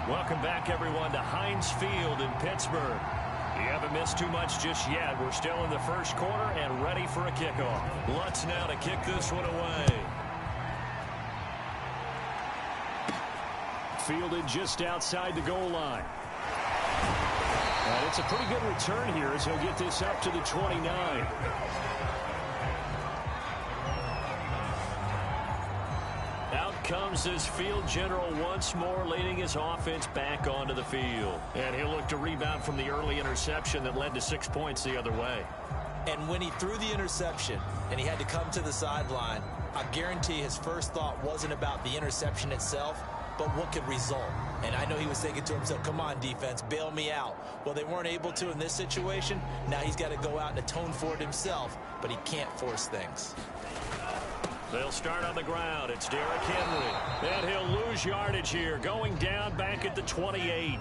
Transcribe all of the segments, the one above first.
Welcome back, everyone, to Heinz Field in Pittsburgh. You haven't missed too much just yet. We're still in the first quarter and ready for a kickoff. Lutz now to kick this one away. Fielded just outside the goal line. And it's a pretty good return here as he'll get this up to the 29. Comes his field general once more, leading his offense back onto the field. And he'll look to rebound from the early interception that led to 6 points the other way. And when he threw the interception and he had to come to the sideline, I guarantee his first thought wasn't about the interception itself, but what could result. And I know he was thinking to himself, come on, defense, bail me out. Well, they weren't able to in this situation. Now he's got to go out and atone for it himself, but he can't force things. They'll start on the ground. It's Derrick Henry. And he'll lose yardage here, going down back at the 28.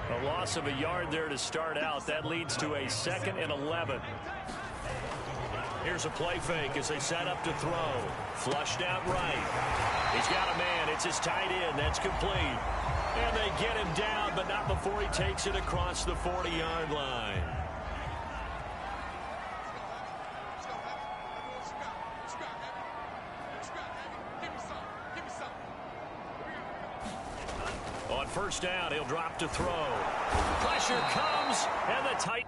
A loss of a yard there to start out. That leads to a 2nd and 11. Here's a play fake as they set up to throw. Flushed out right. He's got a man. It's his tight end. That's complete. And they get him down, but not before he takes it across the 40-yard line. On first down, he'll drop to throw. Pressure comes, and the tight.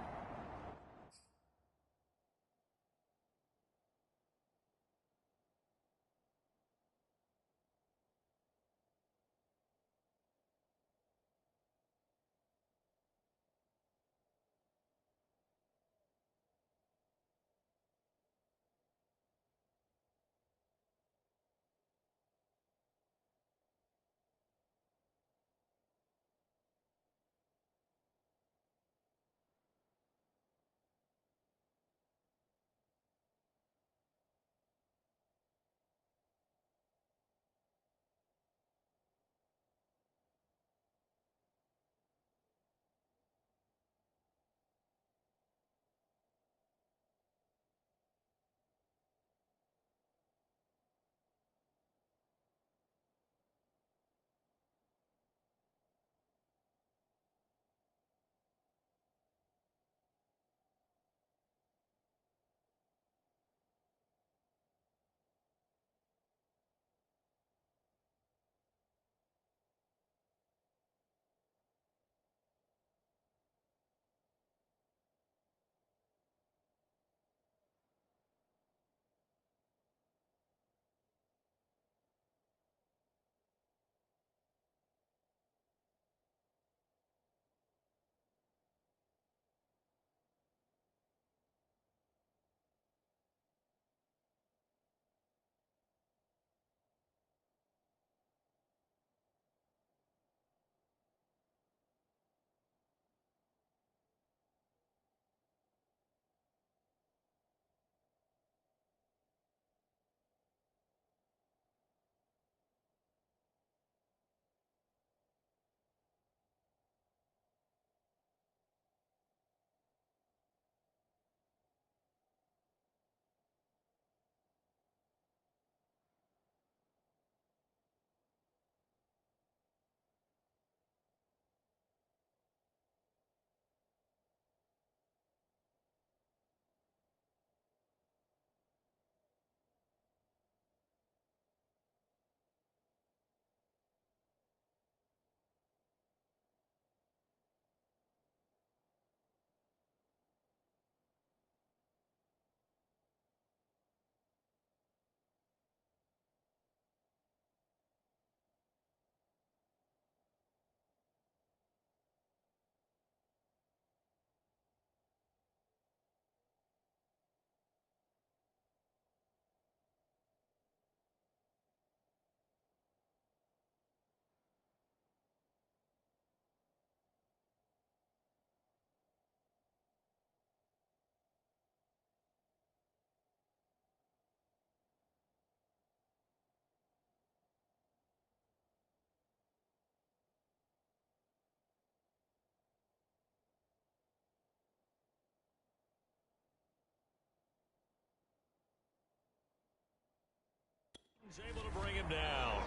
He's able to bring him down.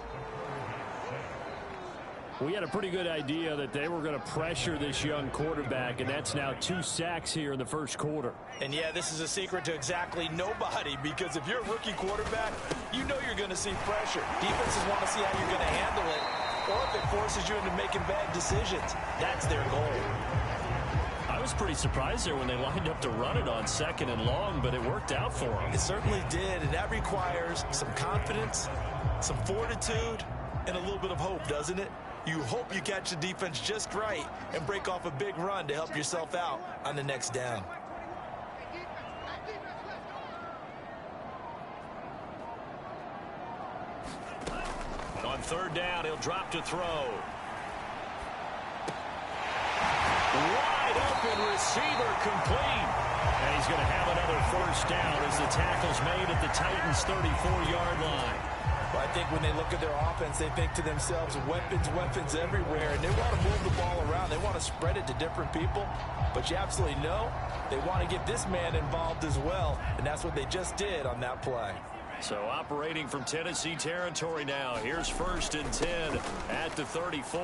We had a pretty good idea that they were going to pressure this young quarterback, and that's now 2 sacks here in the first quarter. And, yeah, this is a secret to exactly nobody, because if you're a rookie quarterback, you know you're going to see pressure. Defenses want to see how you're going to handle it, or if it forces you into making bad decisions. That's their goal. I was pretty surprised there when they lined up to run it on 2nd and long, but it worked out for them. It certainly did, and that requires some confidence, some fortitude, and a little bit of hope, doesn't it? You hope you catch the defense just right and break off a big run to help yourself out on the next down. On 3rd down, he'll drop to throw. Wide open receiver complete. And he's going to have another 1st down as the tackle's made at the Titans' 34-yard line. Well, I think when they look at their offense, they think to themselves, weapons everywhere, and they want to move the ball around. They want to spread it to different people, but you absolutely know they want to get this man involved as well, and that's what they just did on that play. So operating from Tennessee territory now. Here's 1st and 10 at the 34.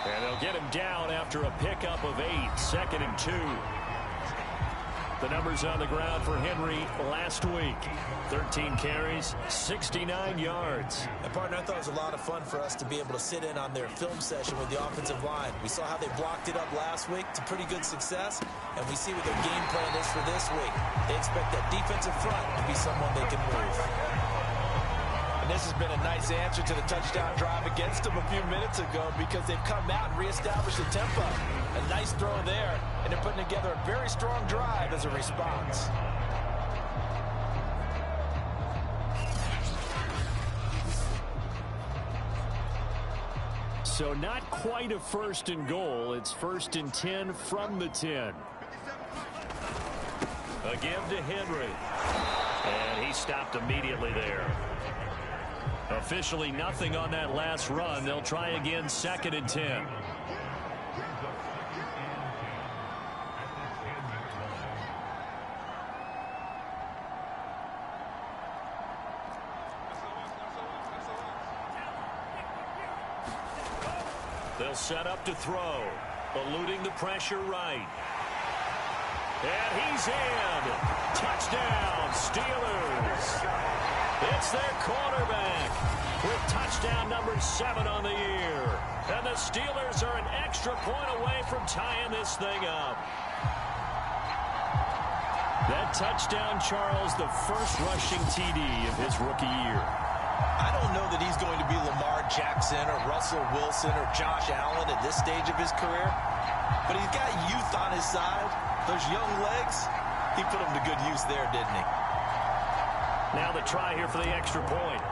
And they'll get him down after a pickup of 8, 2nd and 2. The numbers on the ground for Henry last week. 13 carries, 69 yards. And, partner, I thought it was a lot of fun for us to be able to sit in on their film session with the offensive line. We saw how they blocked it up last week to pretty good success, and we see what their game plan is for this week. They expect that defensive front to be someone they can move. And this has been a nice answer to the touchdown drive against them a few minutes ago, because they've come out and reestablished the tempo. A nice throw there, and they're putting together a very strong drive as a response. So not quite a 1st and goal. It's 1st and 10 from the 10. A give to Henry. And he stopped immediately there. Officially nothing on that last run. They'll try again 2nd and 10. They'll set up to throw. Eluding the pressure right. And he's in. Touchdown, Steelers. It's their quarterback with touchdown number 7 on the year. And the Steelers are an extra point away from tying this thing up. That touchdown, Charles, the first rushing TD of his rookie year. I don't know that he's going to be Lamar Jackson or Russell Wilson or Josh Allen at this stage of his career, but he's got youth on his side. Those young legs, he put them to good use there, didn't he? Now the try here for the extra point.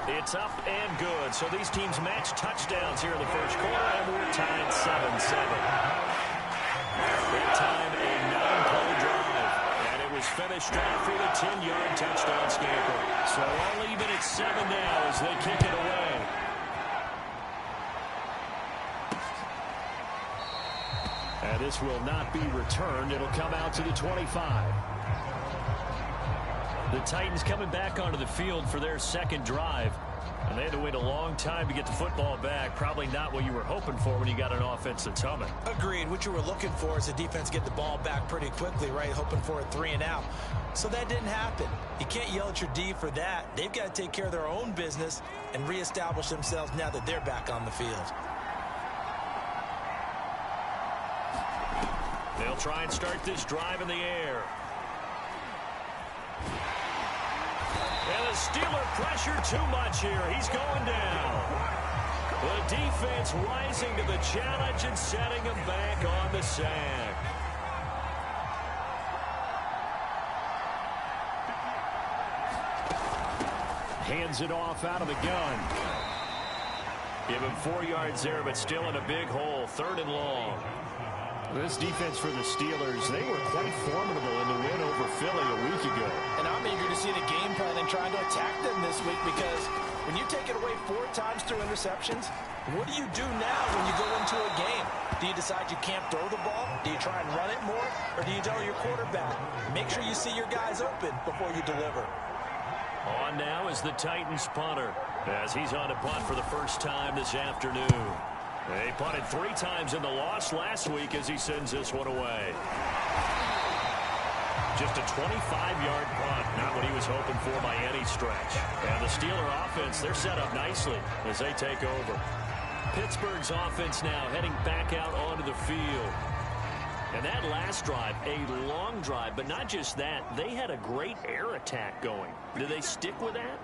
It's up and good. So these teams match touchdowns here in the first quarter, and we're tied 7-7. Big time, a 9-play drive. And it was finished off with a 10-yard touchdown scamper. So all even at 7 now as they kick it away. And this will not be returned. It'll come out to the 25. The Titans coming back onto the field for their second drive. And they had to wait a long time to get the football back. Probably not what you were hoping for when you got an offense that's humming. Agreed. What you were looking for is the defense get the ball back pretty quickly, right? Hoping for a 3-and-out. So that didn't happen. You can't yell at your D for that. They've got to take care of their own business and reestablish themselves now that they're back on the field. They'll try and start this drive in the air. And the Steeler pressure too much here. He's going down. The defense rising to the challenge and setting him back on the sack. Hands it off out of the gun. Give him 4 yards there, but still in a big hole. 3rd and long. This defense for the Steelers, they were quite formidable in the win over Philly a week ago. And I'm eager to see the game plan and trying to attack them this week, because when you take it away 4 times through interceptions, what do you do now when you go into a game? Do you decide you can't throw the ball? Do you try and run it more? Or do you tell your quarterback, make sure you see your guys open before you deliver? On now is the Titans punter, as he's on to punt for the first time this afternoon. They punted 3 times in the loss last week as he sends this one away. Just a 25-yard punt, not what he was hoping for by any stretch. And the Steeler offense, they're set up nicely as they take over. Pittsburgh's offense now heading back out onto the field. And that last drive, a long drive, but not just that, they had a great air attack going. Do they stick with that?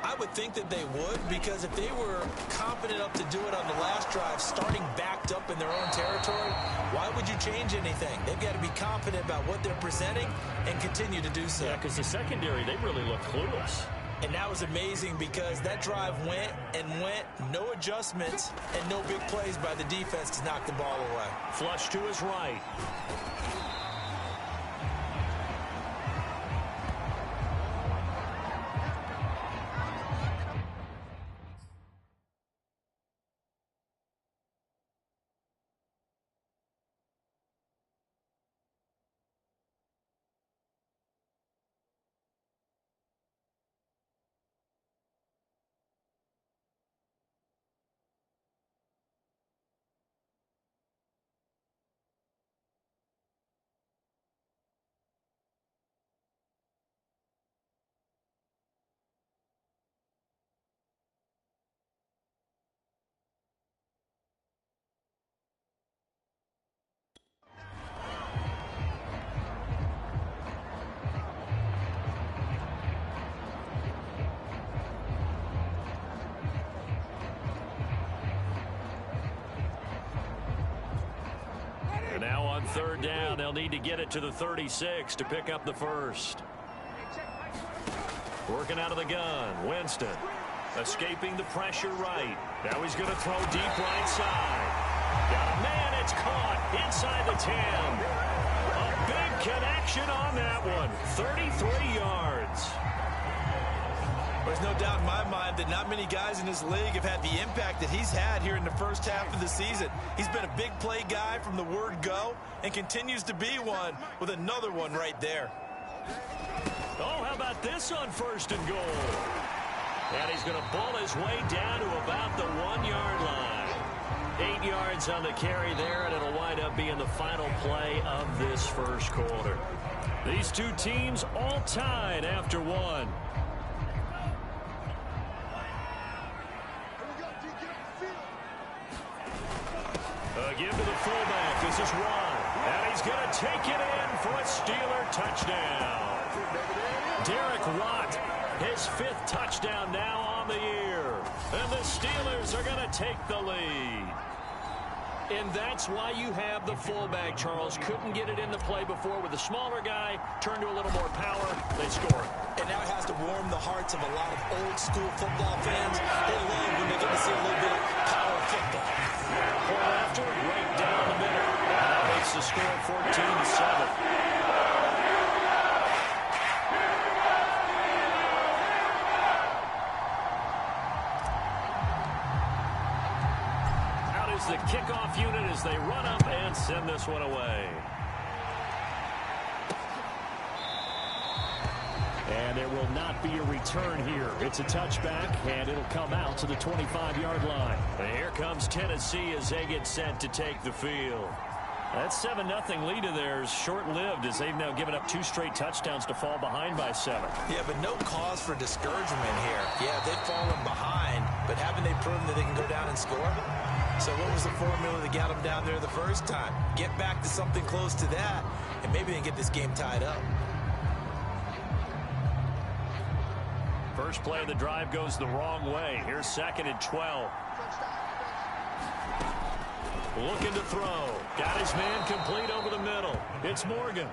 I would think that they would, because if they were confident enough to do it on the last drive, starting backed up in their own territory, why would you change anything? They've got to be confident about what they're presenting and continue to do so. Yeah, because the secondary, they really look clueless. And that was amazing because that drive went and went, no adjustments, and no big plays by the defense to knock the ball away. Flush to his right. Now on third down, they'll need to get it to the 36 to pick up the first. Working out of the gun, Winston. Escaping the pressure right. Now he's going to throw deep right side. Got a man, it's caught inside the 10. A big connection on that one. 33 yards. There's no doubt in my mind that not many guys in this league have had the impact that he's had here in the first half of the season. He's been a big play guy from the word go and continues to be one with another one right there. Oh, how about this on first and goal? And he's going to ball his way down to about the 1-yard line. 8 yards on the carry there, and it'll wind up being the final play of this first quarter. These two teams all tied after one. Give to the fullback. This is Ron. And he's going to take it in for a Steeler touchdown. Derek Watt, his 5th touchdown now on the year. And the Steelers are going to take the lead. And that's why you have the fullback, Charles. Couldn't get it in the play before with the smaller guy. Turned to a little more power. They score. And now it has to warm the hearts of a lot of old-school football fans. They love when they get to see a little bit of power football. Point after, right down the middle. And that makes the score 14-7. The kickoff unit as they run up and send this one away. And there will not be a return here. It's a touchback, and it'll come out to the 25-yard line. And here comes Tennessee as they get set to take the field. That 7-0 lead of theirs short-lived as they've now given up 2 straight touchdowns to fall behind by 7. Yeah, but no cause for discouragement here. Yeah, they've fallen behind, but haven't they proven that they can go down and score? So what was the formula that got them down there the first time? Get back to something close to that, and maybe they can get this game tied up. First play of the drive goes the wrong way. Here's 2nd and 12. Looking to throw. Got his man complete over the middle. It's Morgan.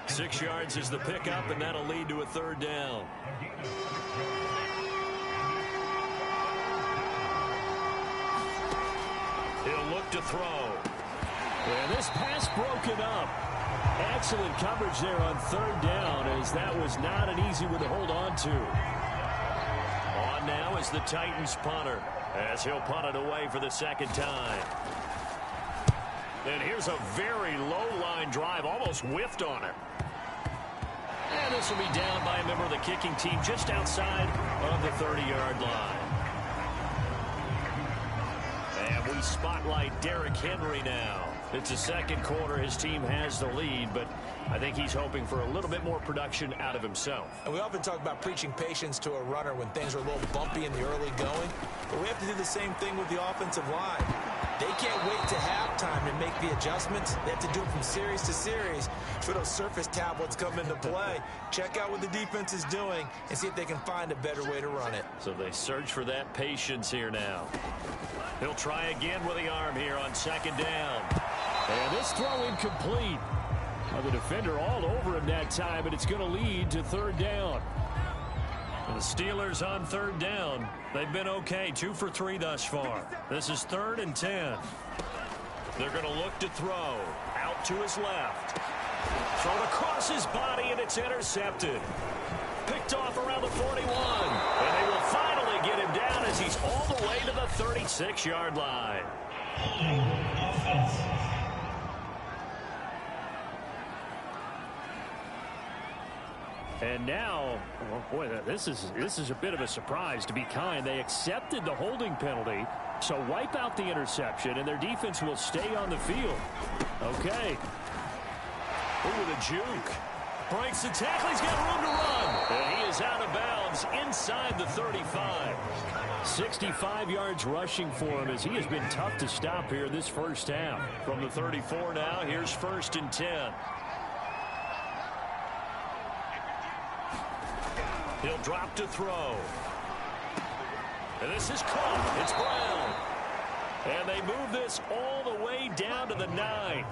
6 yards is the pickup, and that'll lead to a 3rd down. He'll look to throw. And this pass broken up. Excellent coverage there on 3rd down, as that was not an easy one to hold on to. On now is the Titans punter, as he'll punt it away for the 2nd time. And here's a very low line drive, almost whiffed on it. And this will be down by a member of the kicking team just outside of the 30-yard line. And we spotlight Derrick Henry now. It's the second quarter. His team has the lead, but I think he's hoping for a little bit more production out of himself. And we often talk about preaching patience to a runner when things are a little bumpy in the early going, but we have to do the same thing with the offensive line. They can't wait to halftime to make the adjustments. They have to do it from series to series for those surface tablets come into play. Check out what the defense is doing and see if they can find a better way to run it. So they search for that patience here now. He'll try again with the arm here on second down. And this throw incomplete. The defender all over him that time, and it's going to lead to third down. And the Steelers on third down. They've been okay, 2 for 3 thus far. This is 3rd and 10. They're going to look to throw. Out to his left. Thrown across his body, and it's intercepted. Picked off around the 41. And they will finally get him down as he's all the way to the 36-yard line. And now, oh boy, this is a bit of a surprise, to be kind. They accepted the holding penalty, so wipe out the interception, and their defense will stay on the field. Okay. Ooh, with a juke. Breaks the tackle. He's got room to run. And he is out of bounds inside the 35. 65 yards rushing for him as he has been tough to stop here this first half. From the 34 now, here's 1st and 10. He'll drop to throw. And this is caught. It's Brown. And they move this all the way down to the 9.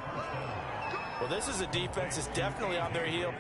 Well, this is a defense that's definitely on their heel.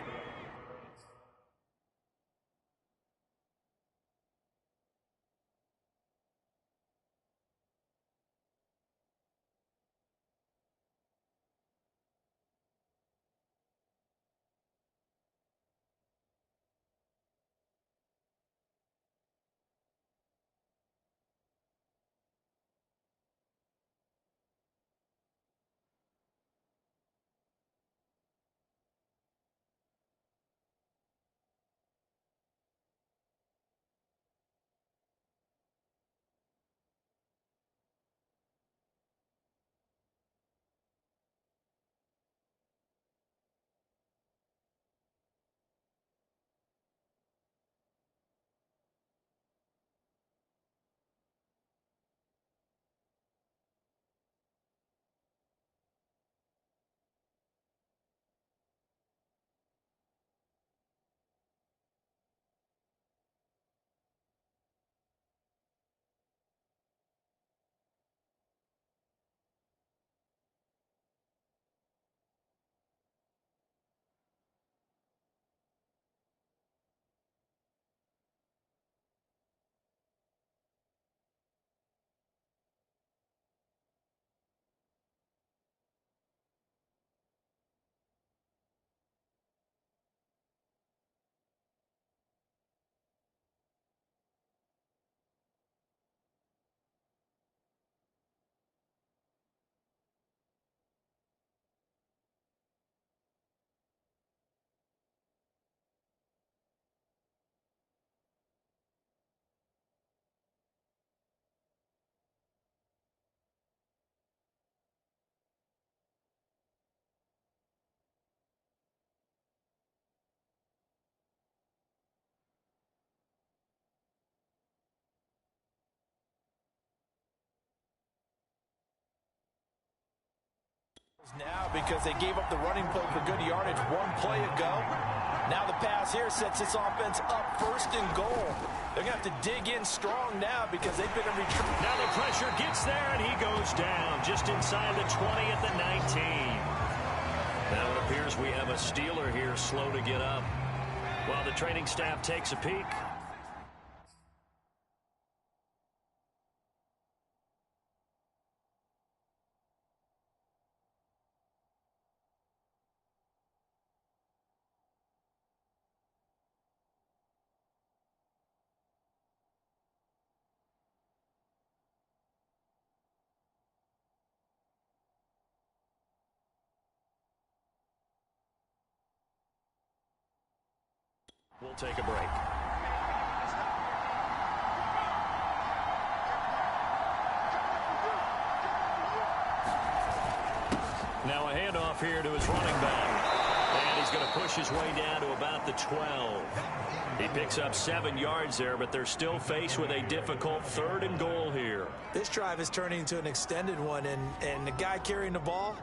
Now because they gave up the running play for good yardage one play ago. Now the pass here sets this offense up 1st and goal. They're going to have to dig in strong now because they've been in retreat. Now the pressure gets there, and he goes down just inside the 20 at the 19. Now it appears we have a Steeler here slow to get up while the training staff takes a peek. We'll take a break. Now a handoff here to his running back. And he's going to push his way down to about the 12. He picks up 7 yards there, but they're still faced with a difficult 3rd and goal here. This drive is turning into an extended one, and the guy carrying the ball,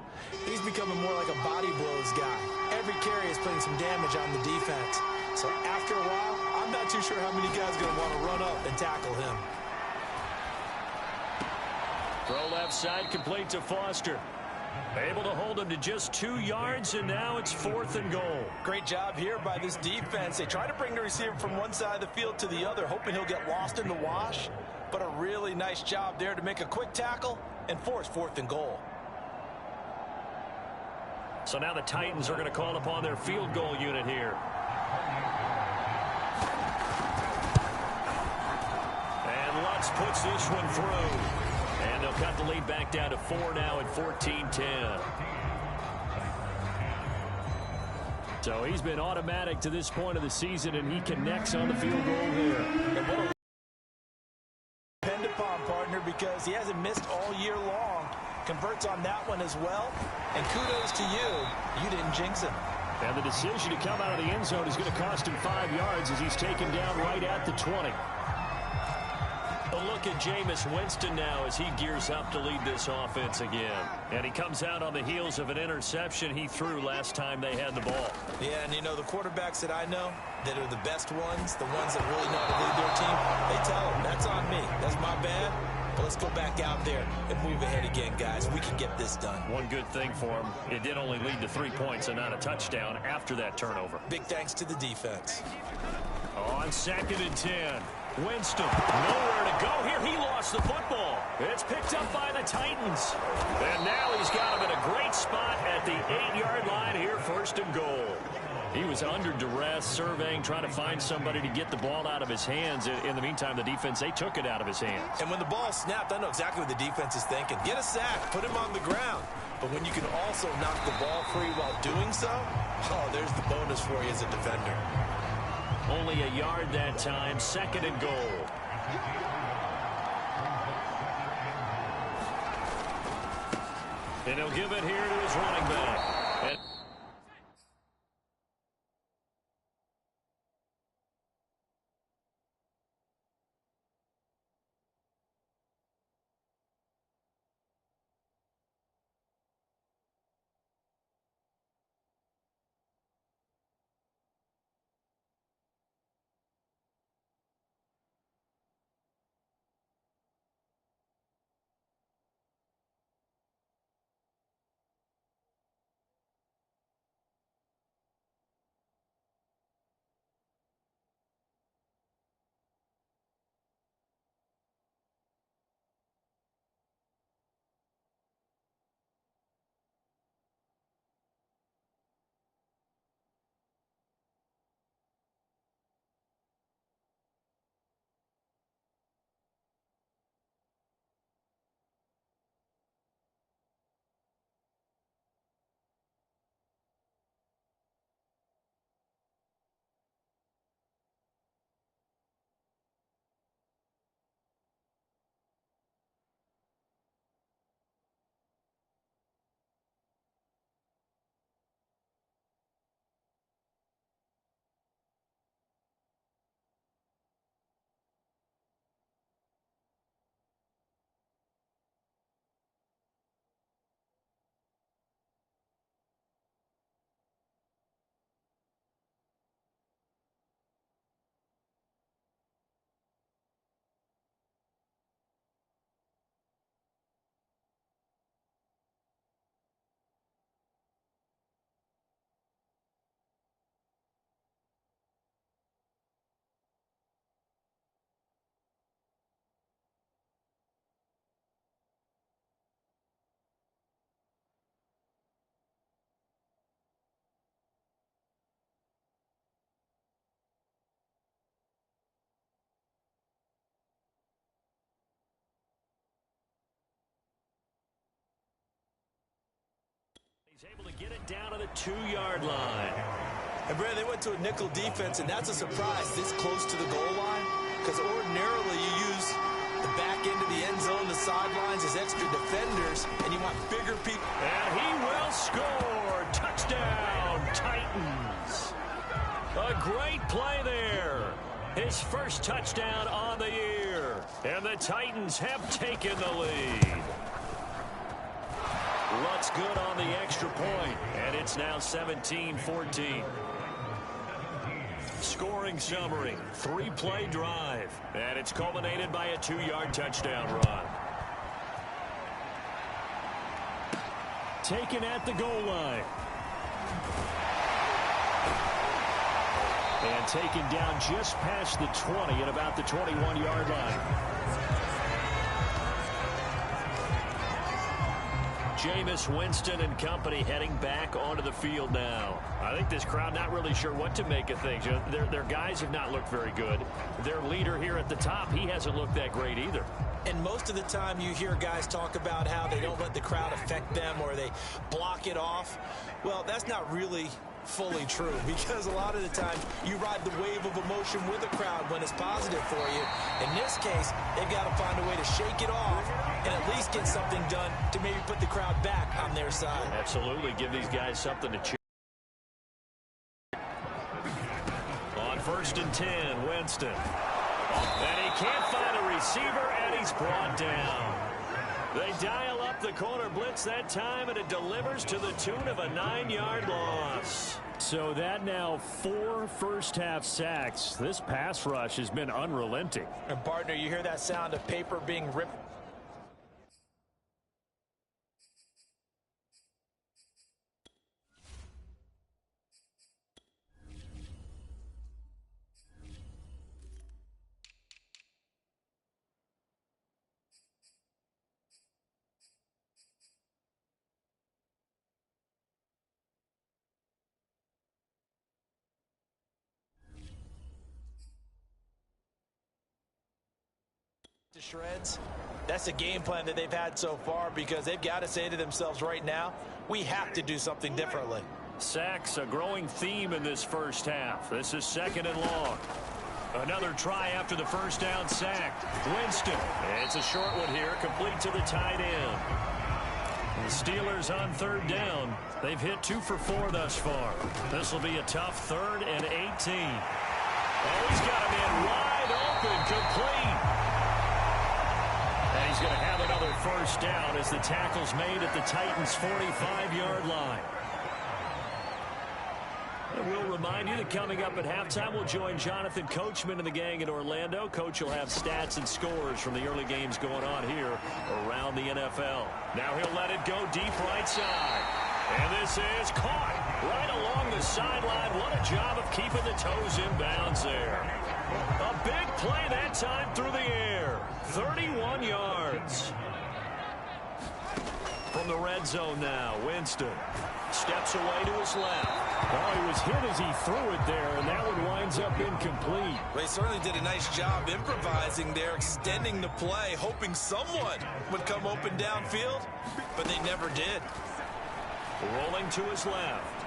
he's becoming more like a body blows guy. Every carry is putting some damage on the defense. So after a while, I'm not too sure how many guys are going to want to run up and tackle him. Throw left side, complete to Foster. Able to hold him to just 2 yards, and now it's 4th and goal. Great job here by this defense. They try to bring the receiver from one side of the field to the other, hoping he'll get lost in the wash. But a really nice job there to make a quick tackle and force 4th and goal. So now the Titans are going to call upon their field goal unit here. And Lutz puts this one through. And they'll cut the lead back down to 4 now at 14-10. So he's been automatic to this point of the season, and he connects on the field goal there. Depend upon, partner, because he hasn't missed all year long. Converts on that one as well. And kudos to you. You didn't jinx him. And the decision to come out of the end zone is going to cost him 5 yards as he's taken down right at the 20. A look at Jameis Winston now as he gears up to lead this offense again. And he comes out on the heels of an interception he threw last time they had the ball. Yeah, and you know, the quarterbacks that I know that are the best ones, the ones that really know how to lead their team, they tell them, that's on me. That's my bad. But let's go back out there and move ahead again, guys. We can get this done. One good thing for him, it did only lead to 3 points and not a touchdown after that turnover. Big thanks to the defense. On 2nd and 10. Winston, nowhere to go here. He lost the football. It's picked up by the Titans. And now he's got him in a great spot at the 8-yard line here, 1st and goal. He was under duress, surveying, trying to find somebody to get the ball out of his hands. In the meantime, the defense, they took it out of his hands. And when the ball snapped, I know exactly what the defense is thinking. Get a sack, put him on the ground. But when you can also knock the ball free while doing so, oh, there's the bonus for you as a defender. Only a yard that time, 2nd and goal. And he'll give it here to his running back. And he's able to get it down to the 2-yard line. And, Brad, they went to a nickel defense, and that's a surprise this close to the goal line, because ordinarily you use the back end of the end zone, the sidelines as extra defenders, and you want bigger people. And he will score. Touchdown, Titans. A great play there. His first touchdown on the year. And the Titans have taken the lead. Looks good on the extra point, and it's now 17-14. Scoring summary, 3-play drive, and it's culminated by a 2-yard touchdown run. Taken at the goal line. And taken down just past the 20 at about the 21-yard line. Jameis Winston and company heading back onto the field now. I think this crowd not really sure what to make of things. Their guys have not looked very good. Their leader here at the top, he hasn't looked that great either. And most of the time you hear guys talk about how they don't let the crowd affect them or they block it off. Well, that's not really fully true, because a lot of the time you ride the wave of emotion with a crowd when it's positive for you. In this case, they've got to find a way to shake it off and at least get something done to maybe put the crowd back on their side. Absolutely. Give these guys something to cheer. On 1st and 10, Winston. And he can't find a receiver, and he's brought down. They dial up the corner blitz that time, and it delivers to the tune of a 9-yard loss. So that now 4 first-half sacks. This pass rush has been unrelenting. And, partner, you hear that sound of paper being ripped. To shreds. That's a game plan that they've had so far, because they've got to say to themselves right now, we have to do something differently. Sacks, a growing theme in this first half. This is 2nd and long. Another try after the first down sack. Winston. It's a short one here, complete to the tight end. The Steelers on 3rd down. They've hit 2 for 4 thus far. This will be a tough 3rd and 18. Oh, he's got him in wide open, complete. And he's going to have another first down as the tackle's made at the Titans' 45-yard line. And we'll remind you that coming up at halftime, we'll join Jonathan Coachman and the gang in Orlando. Coach will have stats and scores from the early games going on here around the NFL. Now he'll let it go deep right side. And this is caught right along the sideline. What a job of keeping the toes in bounds there. A big play that time through the air. 31 yards. From the red zone now, Winston steps away to his left. Oh, he was hit as he threw it there, and that one winds up incomplete. They certainly did a nice job improvising there, extending the play, hoping someone would come open downfield, but they never did. Rolling to his left.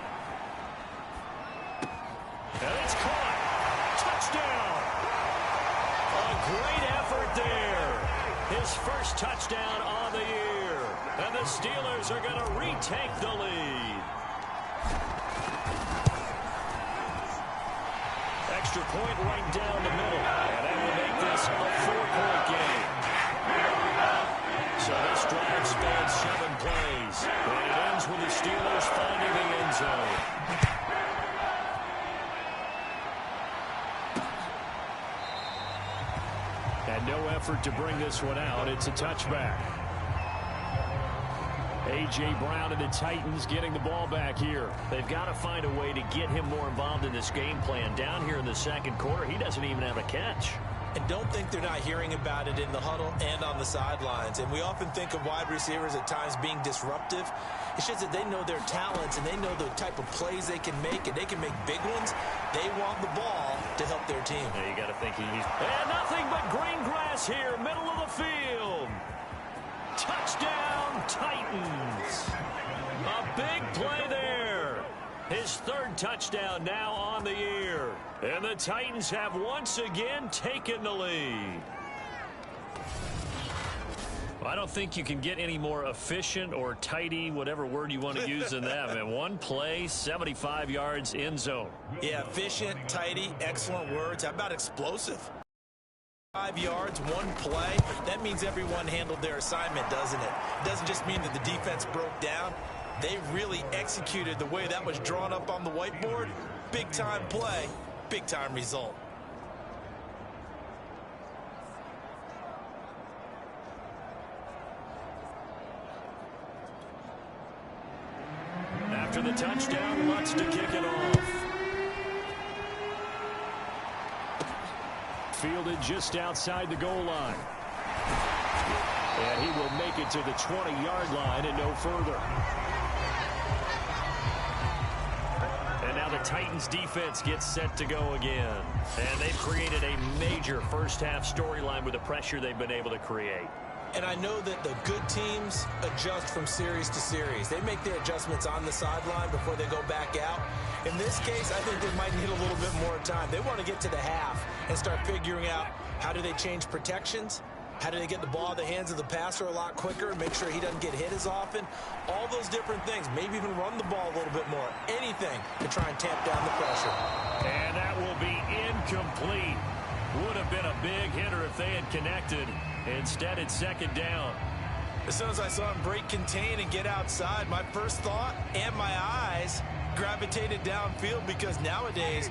And it's caught. Touchdown. A great effort there. His first touchdown on the year. And the Steelers are going to retake the lead. Extra point right down the middle. And that will make this a 4-point game. So this drive spans 7 plays. And it ends with the Steelers finding the end zone. And no effort to bring this one out. It's a touchback. A.J. Brown and the Titans getting the ball back here. They've got to find a way to get him more involved in this game plan. Down here in the second quarter, he doesn't even have a catch. And don't think they're not hearing about it in the huddle and on the sidelines. And we often think of wide receivers at times being disruptive. It's just that they know their talents and they know the type of plays they can make, and they can make big ones. They want the ball to help their team. Yeah, you got to think he's... And nothing but green grass here, middle of the field. Touchdown, Titans. A big play there. His third touchdown now on the year. And the Titans have once again taken the lead. I don't think you can get any more efficient or tidy, whatever word you want to use in that. Man, one play, 75 yards in zone. Yeah, efficient, tidy, excellent words. How about explosive? 5 yards, one play. That means everyone handled their assignment, doesn't it? It doesn't just mean that the defense broke down. They really executed the way that was drawn up on the whiteboard. Big-time play, big-time result. After the touchdown, Lutz to kick it off. Fielded just outside the goal line. And he will make it to the 20-yard line and no further. And now the Titans defense gets set to go again. And they've created a major first-half storyline with the pressure they've been able to create. And I know that the good teams adjust from series to series. They make their adjustments on the sideline before they go back out. In this case, I think they might need a little bit more time. They want to get to the half and start figuring out how do they change protections, how do they get the ball in the hands of the passer a lot quicker and make sure he doesn't get hit as often. All those different things. Maybe even run the ball a little bit more. Anything to try and tamp down the pressure. And that will be incomplete. Would have been a big hitter if they had connected. Instead, it's second down. As soon as I saw him break contain and get outside, my first thought and my eyes gravitated downfield because nowadays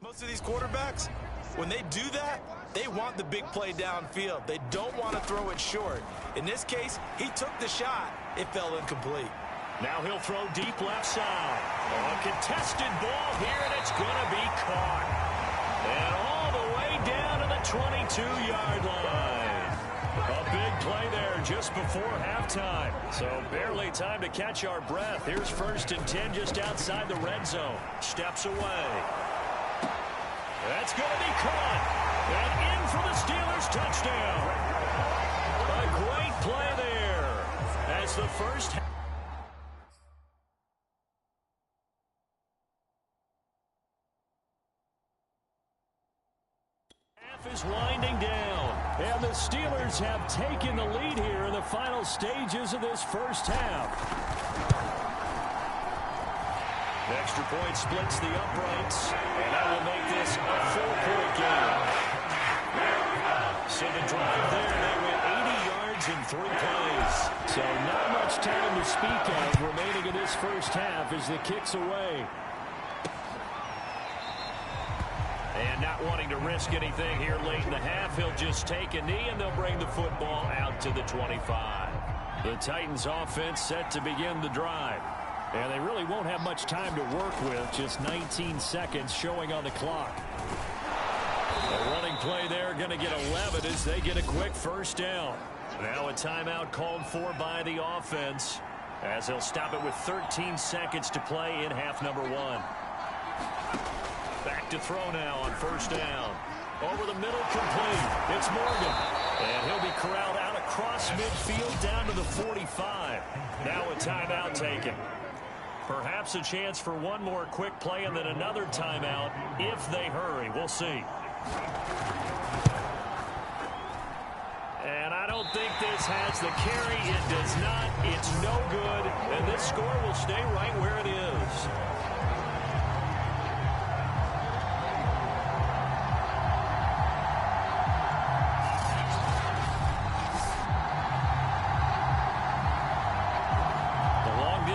Most of these quarterbacks, when they do that, they want the big play downfield. They don't want to throw it short. In this case, he took the shot. It fell incomplete. Now he'll throw deep left side. A contested ball here, and it's going to be caught. And all the way down to the 22-yard line. A big play there just before halftime. So barely time to catch our breath. Here's 1st and 10 just outside the red zone. Steps away. That's going to be caught. And in for the Steelers touchdown. A great play there. As the first half is winding down. And the Steelers have taken the lead here in the final stages of this first half. The extra point splits the uprights, and that will make this a 4-point game. So the drive there, they went 80 yards in 3 plays. So not much time to speak of remaining in this first half as the kick's away. And not wanting to risk anything here late in the half, he'll just take a knee, and they'll bring the football out to the 25. The Titans offense set to begin the drive. And they really won't have much time to work with, just 19 seconds showing on the clock. The running play there going to get 11 as they get a quick first down. Now a timeout called for by the offense as they'll stop it with 13 seconds to play in half number 1. Back to throw now on first down. Over the middle, complete. It's Morgan. And he'll be corralled out across midfield down to the 45. Now a timeout taken. Perhaps a chance for one more quick play and then another timeout if they hurry. We'll see. And I don't think this has the carry. It does not. It's no good. And this score will stay right where it is.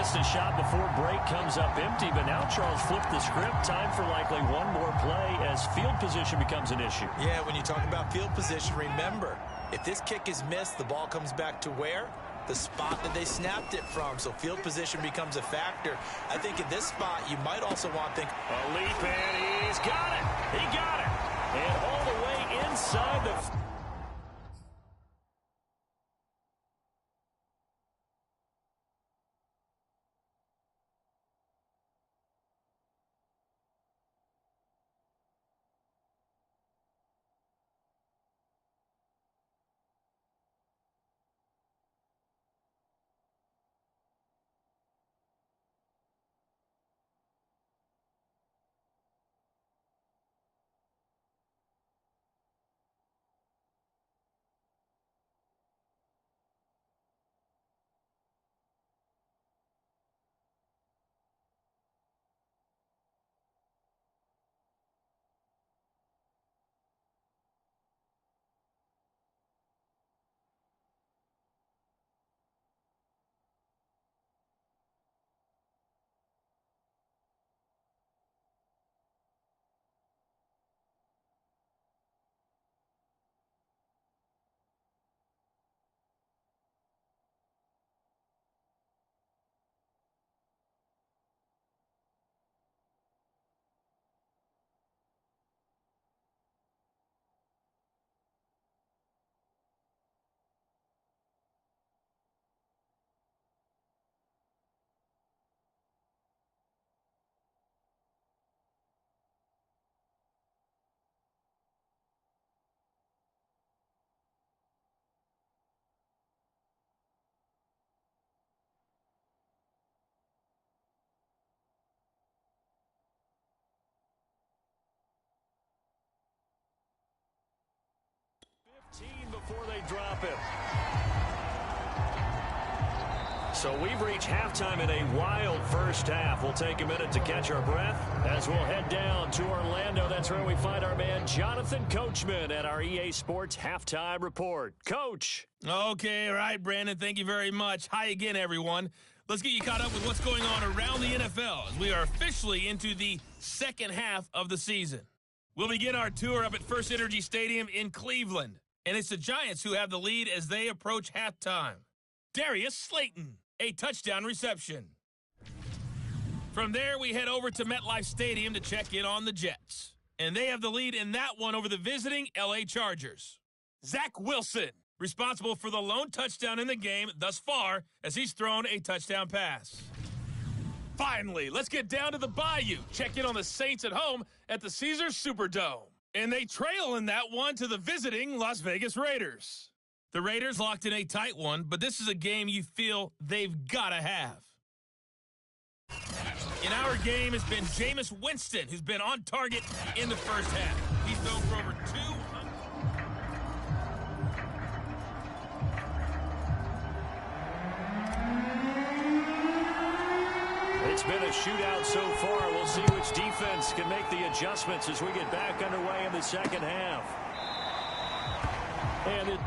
A shot before break comes up empty, but now Charles flipped the script. Time for likely one more play as field position becomes an issue. Yeah, when you talk about field position, remember, if this kick is missed, the ball comes back to where? The spot that they snapped it from. So field position becomes a factor. I think in this spot, you might also want to think. A leap, and he's got it. He got it. And all the way inside the... Before they drop it. So we've reached halftime in a wild first half. We'll take a minute to catch our breath as we'll head down to Orlando. That's where we find our man Jonathan Coachman at our EA Sports Halftime Report. Coach. Okay, all right, Brandon. Thank you very much. Hi again, everyone. Let's get you caught up with what's going on around the NFL as we are officially into the second half of the season. We'll begin our tour up at First Energy Stadium in Cleveland. And it's the Giants who have the lead as they approach halftime. Darius Slayton, a touchdown reception. From there, we head over to MetLife Stadium to check in on the Jets. And they have the lead in that one over the visiting L.A. Chargers. Zach Wilson, responsible for the lone touchdown in the game thus far as he's thrown a touchdown pass. Finally, let's get down to the Bayou. Check in on the Saints at home at the Caesars Superdome. And they trail in that one to the visiting Las Vegas Raiders. The Raiders locked in a tight one, but this is a game you feel they've got to have. In our game has been Jameis Winston, who's been on target in the first half. He's thrown for over 200. It's been a shootout so far. We'll see which defense can make the adjustments as we get back underway in the second half. And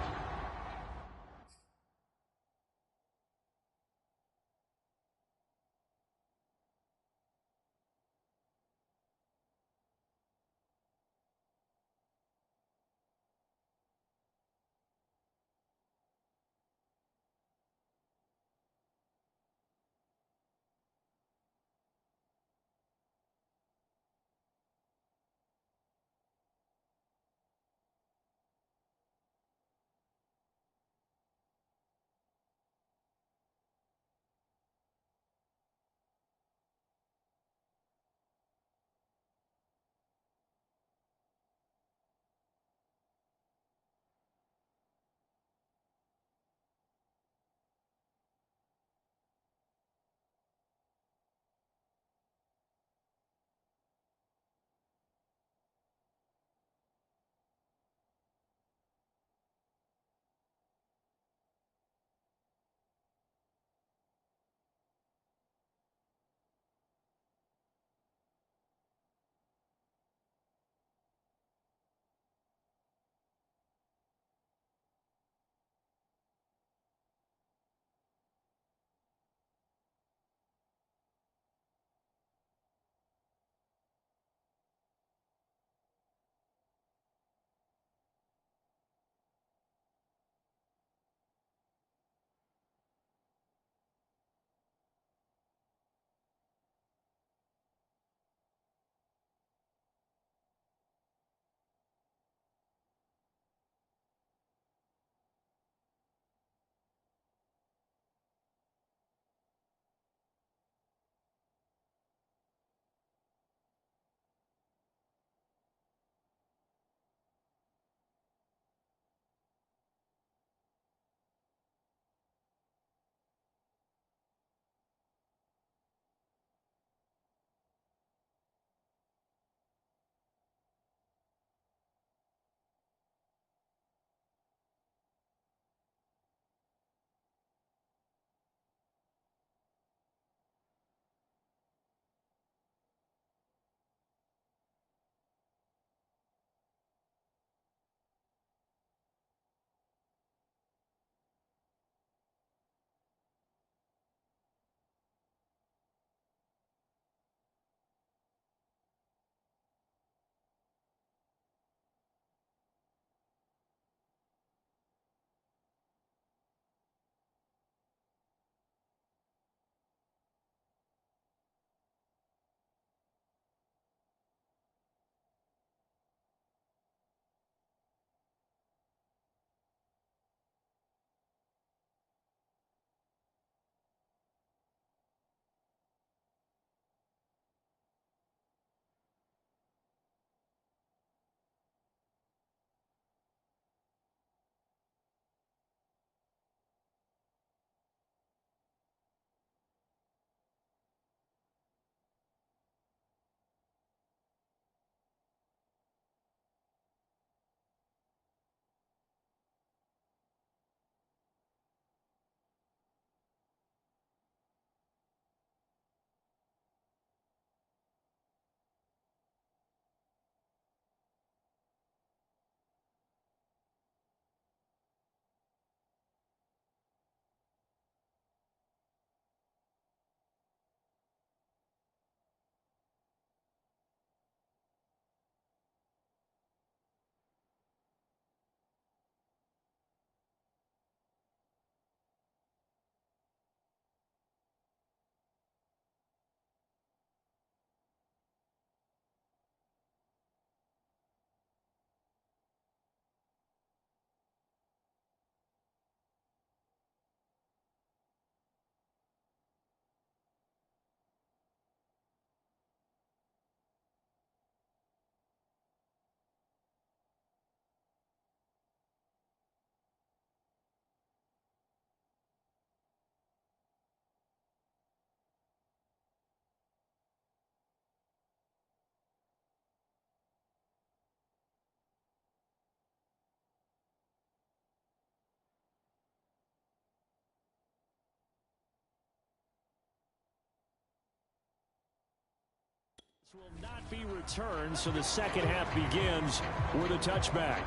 Will not be returned, so the second half begins with a touchback.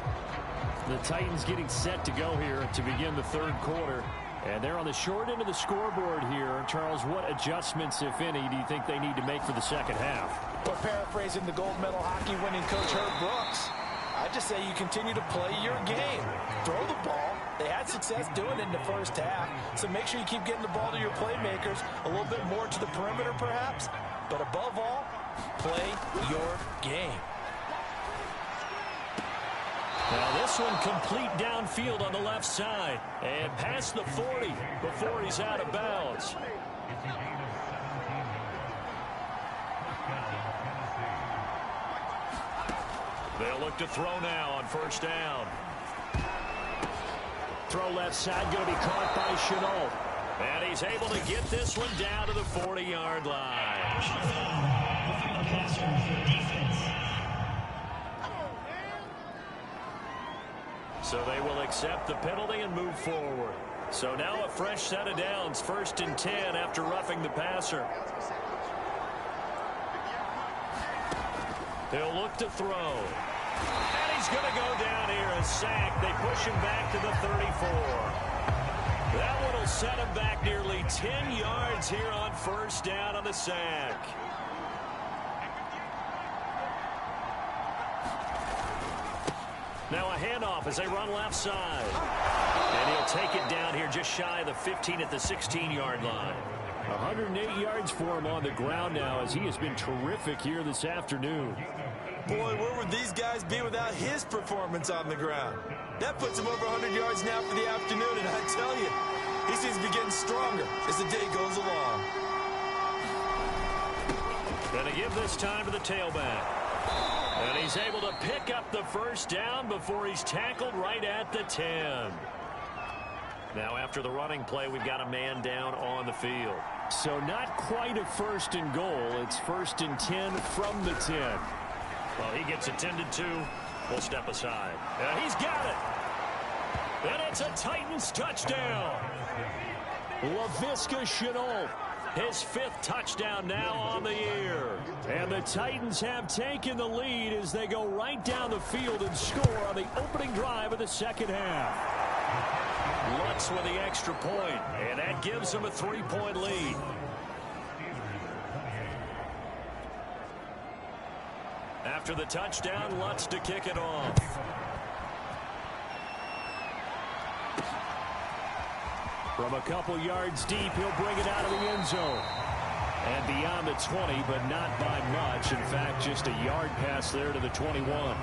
The Titans getting set to go here to begin the third quarter. And they're on the short end of the scoreboard here. Charles, what adjustments, if any, do you think they need to make for the second half? Well, paraphrasing the gold medal hockey winning coach Herb Brooks, I just say you continue to play your game. Throw the ball. They had success doing it in the first half, so make sure you keep getting the ball to your playmakers, a little bit more to the perimeter perhaps, but above all, play your game. Now this one complete downfield on the left side and past the 40 before he's out of bounds. They'll look to throw now on first down. Throw left side, going to be caught by Chenault. And he's able to get this one down to the 40-yard line. So they will accept the penalty and move forward. So now a fresh set of downs, 1st and 10 after roughing the passer. He'll look to throw. And he's going to go down here, a sack. They push him back to the 34. That one will set him back nearly 10 yards here on first down on the sack. Now a handoff as they run left side. And he'll take it down here just shy of the 15 at the 16-yard line. 108 yards for him on the ground now as he has been terrific here this afternoon. Boy, where would these guys be without his performance on the ground? That puts him over 100 yards now for the afternoon, and I tell you, he seems to be getting stronger as the day goes along. Going to give this time to the tailback. And he's able to pick up the first down before he's tackled right at the 10. Now after the running play, we've got a man down on the field. So not quite a 1st and goal. It's 1st and 10 from the 10. Well, he gets attended to. We'll step aside. And he's got it. And it's a Titans touchdown. Laviska Chenault, his 5th touchdown now on the year. And the Titans have taken the lead as they go right down the field and score on the opening drive of the second half. Lutz with the extra point, and that gives them a 3-point lead. After the touchdown, Lutz to kick it off. From a couple yards deep, he'll bring it out of the end zone. And beyond the 20, but not by much. In fact, just a yard pass there to the 21.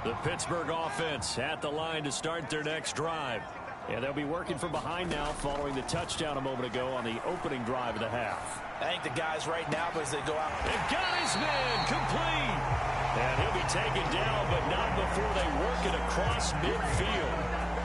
The Pittsburgh offense at the line to start their next drive. And they'll be working from behind now following the touchdown a moment ago on the opening drive of the half. I think the guys right now, as they go out. They've got his man complete. And he'll be taken down, but not before they work it across midfield.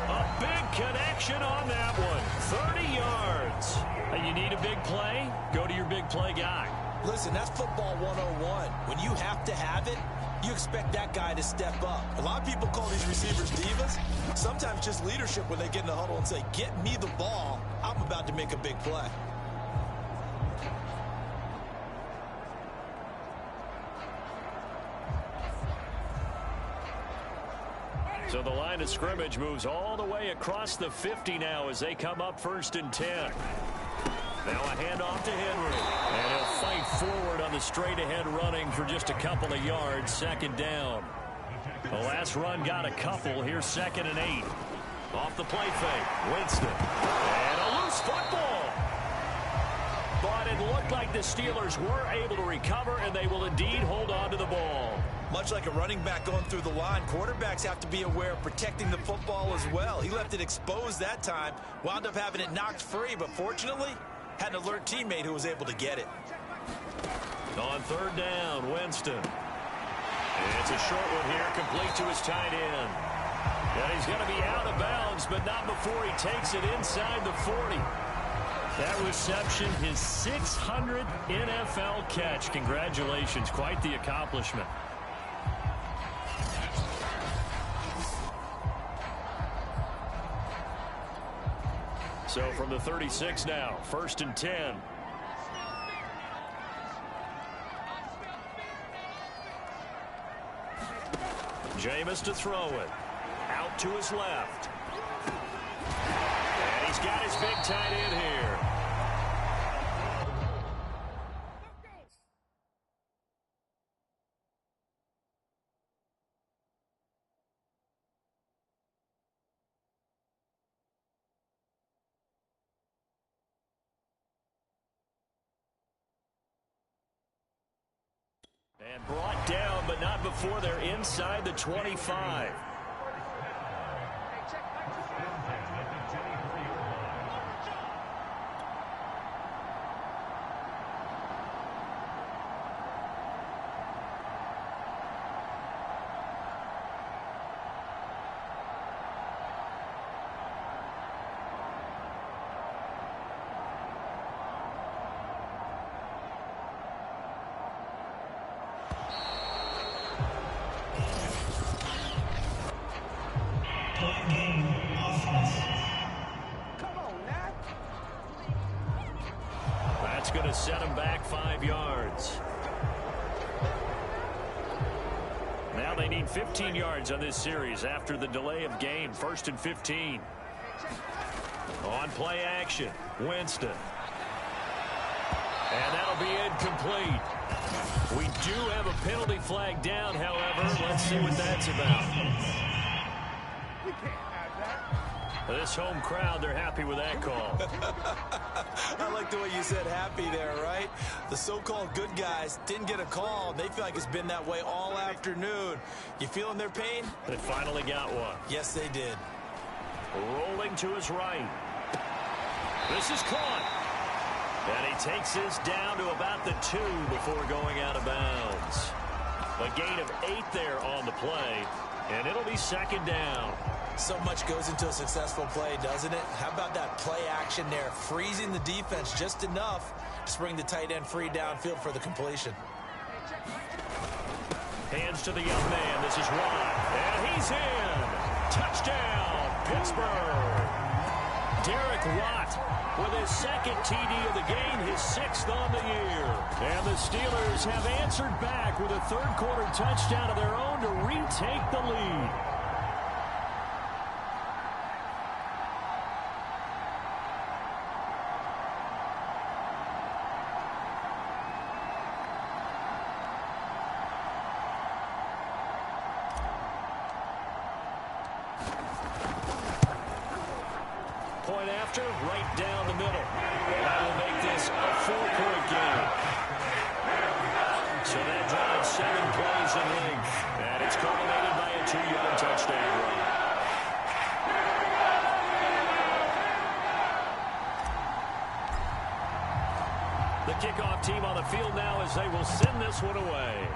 A big connection on that one. 30 yards. Hey, you need a big play? Go to your big play guy. Listen, that's football 101. When you have to have it, you expect that guy to step up. A lot of people call these receivers divas. Sometimes just leadership when they get in the huddle and say, get me the ball. I'm about to make a big play. So the line of scrimmage moves all the way across the 50 now as they come up 1st and 10. Now a handoff to Henry. And he'll fight forward on the straight-ahead running for just a couple of yards. 2nd down. The last run got a couple. Here's 2nd and 8. Off the play fake. Winston. And a loose football. But it looked like the Steelers were able to recover, and they will indeed hold on to the ball. Much like a running back going through the line, quarterbacks have to be aware of protecting the football as well. He left it exposed that time, wound up having it knocked free, but fortunately, had an alert teammate who was able to get it. On third down, Winston. It's a short one here, complete to his tight end. And he's going to be out of bounds, but not before he takes it inside the 40. That reception, his 600th NFL catch. Congratulations, quite the accomplishment. So from the 36 now, 1st and 10. Jameis to throw it. Out to his left. And he's got his big tight end here. And brought down, but not before they're inside the 25. That's going to set him back 5 yards. Now they need 15 yards on this series after the delay of game. 1st and 15. On play action, Winston. And that'll be incomplete. We do have a penalty flag down, however. Let's see what that's about. This home crowd, they're happy with that call. I like the way you said happy there, right? The so-called good guys didn't get a call. They feel like it's been that way all afternoon. You feeling their pain? They finally got one. Yes, they did. Rolling to his right. This is caught. And he takes this down to about the 2 before going out of bounds. A gain of 8 there on the play, and it'll be 2nd down. So much goes into a successful play, doesn't it? How about that play action there, freezing the defense just enough to bring the tight end free downfield for the completion. Hands to the young man. This is Watt. And he's in. Touchdown, Pittsburgh. Derek Watt with his 2nd TD of the game, his 6th on the year. And the Steelers have answered back with a 3rd quarter touchdown of their own to retake the lead. Point after, right down the middle. And that will make this a 4-point game. So that drives 7 plays in length. And it's culminated by a 2-yard touchdown run. The kickoff team on the field now as they will send this one away.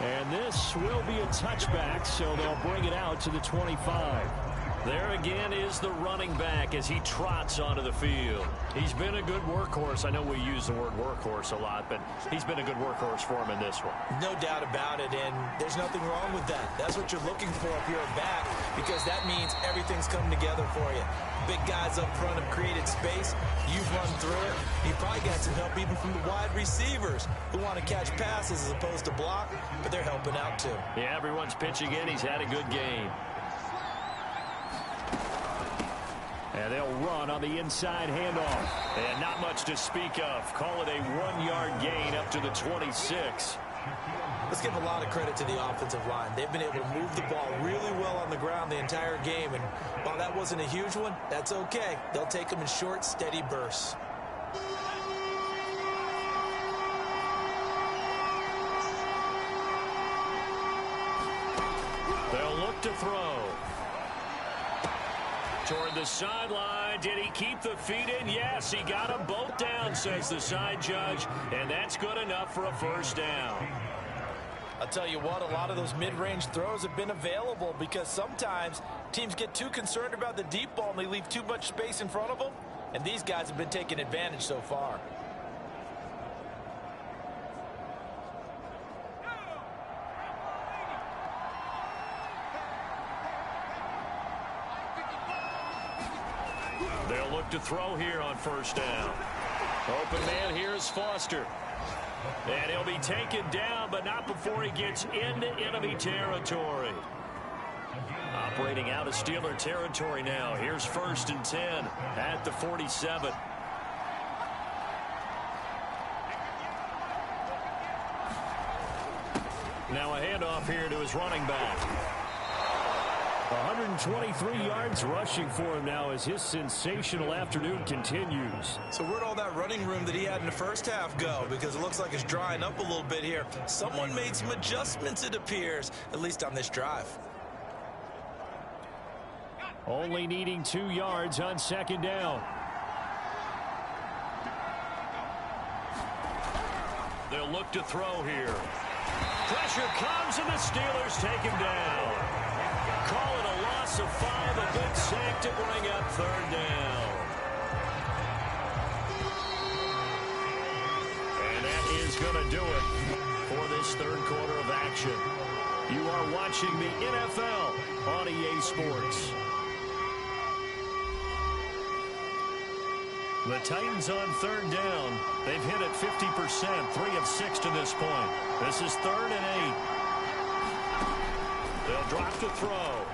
And this will be a touchback, so they'll bring it out to the 25. There again is the running back as he trots onto the field. He's been a good workhorse. I know we use the word workhorse a lot, but he's been a good workhorse for him in this one. No doubt about it, and there's nothing wrong with that. That's what you're looking for if you're a back, because that means everything's coming together for you. Big guys up front have created space. You've run through it. You probably got some help even from the wide receivers who want to catch passes as opposed to block, but they're helping out too. Yeah, everyone's pitching in. He's had a good game. And they'll run on the inside handoff. And not much to speak of. Call it a 1-yard gain up to the 26. Let's give a lot of credit to the offensive line. They've been able to move the ball really well on the ground the entire game. And while that wasn't a huge one, that's okay. They'll take them in short, steady bursts. to throw. Toward the sideline. Did he keep the feet in? Yes, he got them both down, says the side judge, and that's good enough for a first down. I'll tell you what, a lot of those mid-range throws have been available because sometimes teams get too concerned about the deep ball and they leave too much space in front of them, and these guys have been taking advantage so far. They'll look to throw here on first down. Open man here is Foster. And he'll be taken down, but not before he gets into enemy territory. Operating out of Steeler territory now. Here's 1st and 10 at the 47. Now a handoff here to his running back. 123 yards rushing for him now as his sensational afternoon continues. So where'd all that running room that he had in the first half go? Because it looks like it's drying up a little bit here. Someone made some adjustments, it appears, at least on this drive. Only needing 2 yards on 2nd down. They'll look to throw here. Pressure comes and the Steelers take him down. Call it a loss of 5, a good sack to bring up 3rd down. And that is going to do it for this 3rd quarter of action. You are watching the NFL on EA Sports. The Titans on 3rd down. They've hit it 50%, 3 of 6 to this point. This is 3rd and 8. They'll drop to throw.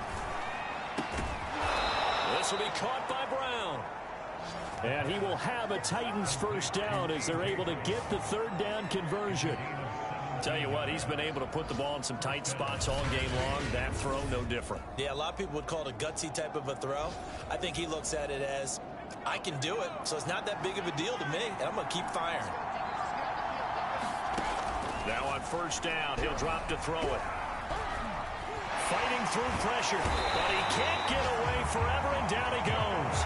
This will be caught by Brown. And he will have a Titans first down as they're able to get the 3rd down conversion. Tell you what, he's been able to put the ball in some tight spots all game long. That throw, no different. Yeah, a lot of people would call it a gutsy type of a throw. I think he looks at it as, I can do it, so it's not that big of a deal to me, and I'm going to keep firing. Now on 1st down, he'll drop to throw it. Fighting through pressure, but he can't get away forever, and down he goes.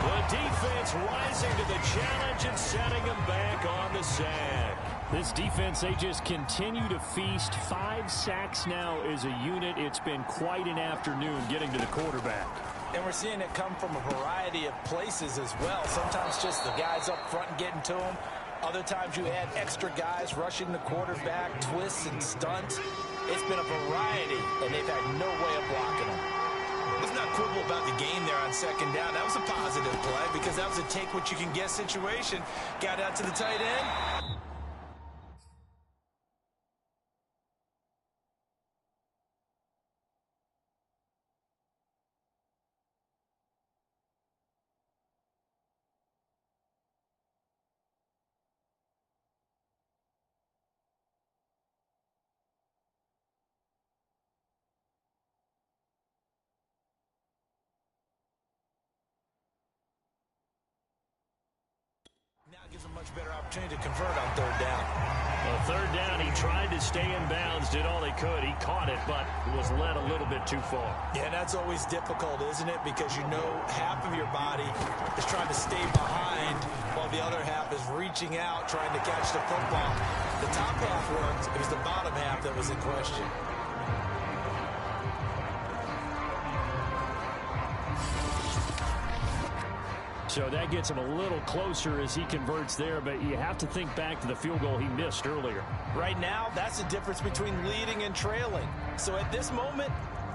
The defense rising to the challenge and setting him back on the sack. This defense, they just continue to feast. 5 sacks now as a unit. It's been quite an afternoon getting to the quarterback. And we're seeing it come from a variety of places as well. Sometimes just the guys up front getting to him. Other times you add extra guys rushing the quarterback, twists and stunts. It's been a variety, and they've had no way of blocking them. Let's not quibble about the game there on 2nd down. That was a positive play because that was a take-what-you-can-get situation. Got out to the tight end. Now gives him a much better opportunity to convert on 3rd down. Well, 3rd down, he tried to stay in bounds, did all he could. He caught it, but was led a little bit too far. Yeah, that's always difficult, isn't it? Because you know half of your body is trying to stay behind while the other half is reaching out, trying to catch the football. The top half worked. It was the bottom half that was in question. So that gets him a little closer as he converts there, but you have to think back to the field goal he missed earlier. Right now, that's the difference between leading and trailing. So at this moment,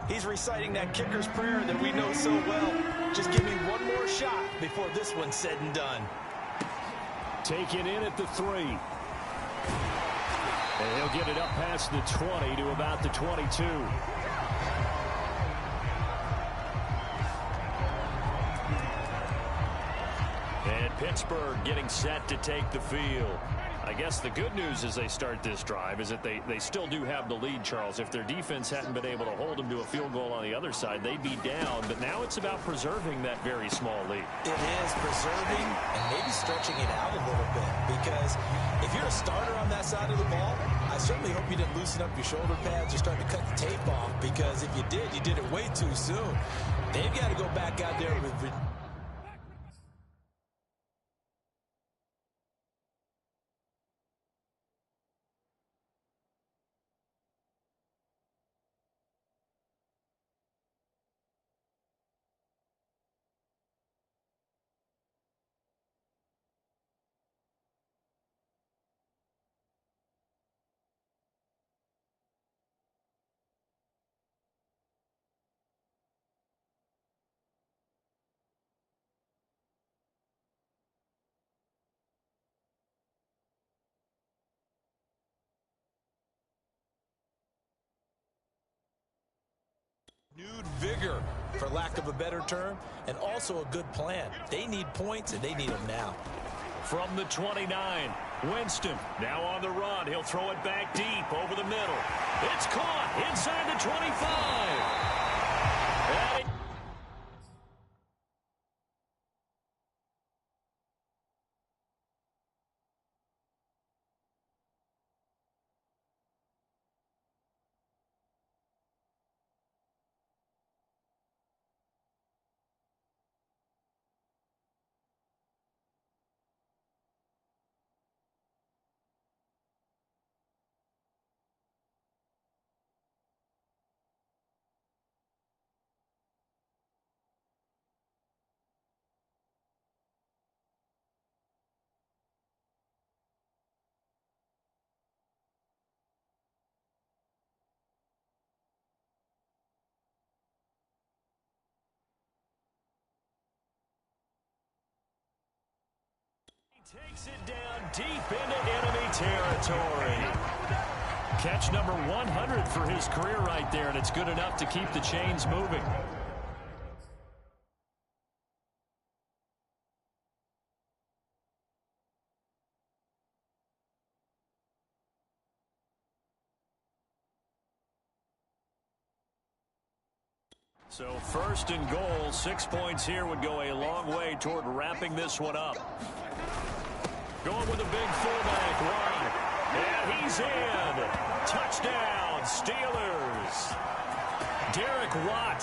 he's reciting that kicker's prayer that we know so well. Just give me one more shot before this one's said and done. Taken in at the 3. And he'll get it up past the 20 to about the 22. And Pittsburgh getting set to take the field. I guess the good news as they start this drive is that they still do have the lead, Charles. If their defense hadn't been able to hold them to a field goal on the other side, they'd be down. But now it's about preserving that very small lead. It is preserving and maybe stretching it out a little bit. Because if you're a starter on that side of the ball, I I certainly hope you didn't loosen up your shoulder pads or start to cut the tape off, because if you did it way too soon. They've got to go back out there with... renewed vigor, for lack of a better term, and also a good plan. They need points, and they need them now. From the 29, Winston now on the run. He'll throw it back deep over the middle. It's caught inside the 25. And it takes it down deep into enemy territory. Catch number 100 for his career right there, and it's good enough to keep the chains moving. So first and goal, 6 points here would go a long way toward wrapping this one up. Going with a big fullback run. And he's in. Touchdown, Steelers. Derek Watt.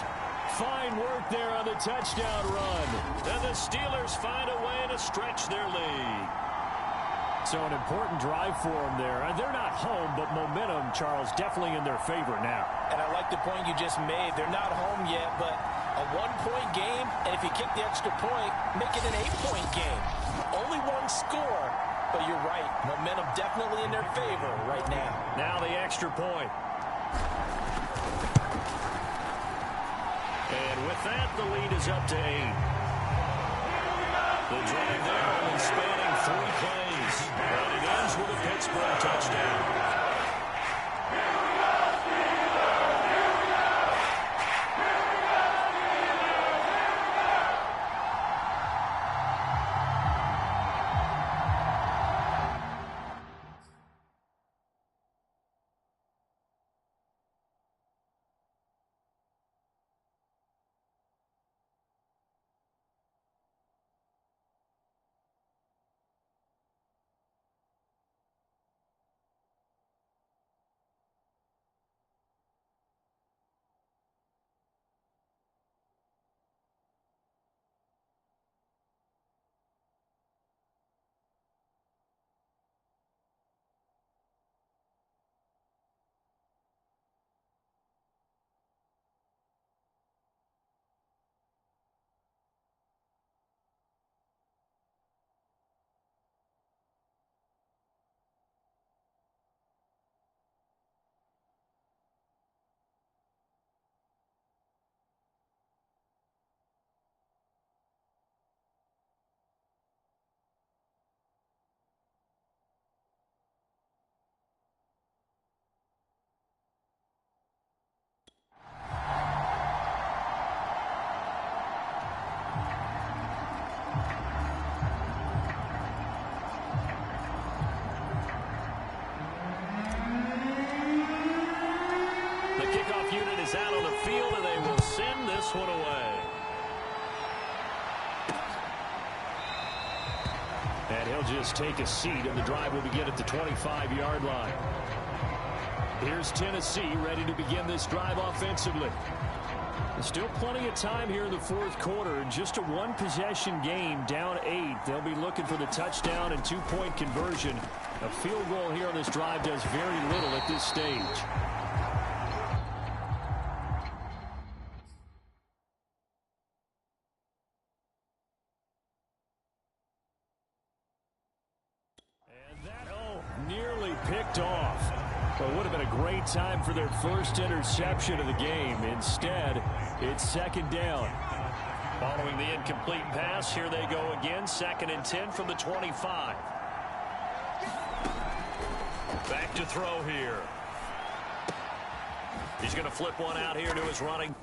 Fine work there on the touchdown run. And the Steelers find a way to stretch their lead. So an important drive for them there. They're not home, but momentum, Charles, definitely in their favor now. And I like the point you just made. They're not home yet, but a one-point game, and if you kick the extra point, make it an 8-point game. Only one score, but you're right. Momentum definitely in their favor right now. Now the extra point. And with that, the lead is up to 8. The drive there only spanning 3 plays. And it ends with a Pittsburgh touchdown. Unit is out on the field, and they will send this one away. And he'll just take a seat, and the drive will begin at the 25-yard line. Here's Tennessee ready to begin this drive offensively. Still plenty of time here in the fourth quarter. Just a one-possession game, down 8. They'll be looking for the touchdown and two-point conversion. A field goal here on this drive does very little at this stage. And that, nearly picked off. Well, it would have been a great time for their first interception of the game. Instead, it's second down. Following the incomplete pass, here they go again. 2nd and 10 from the 25. Back to throw here. He's going to flip one out here to his running.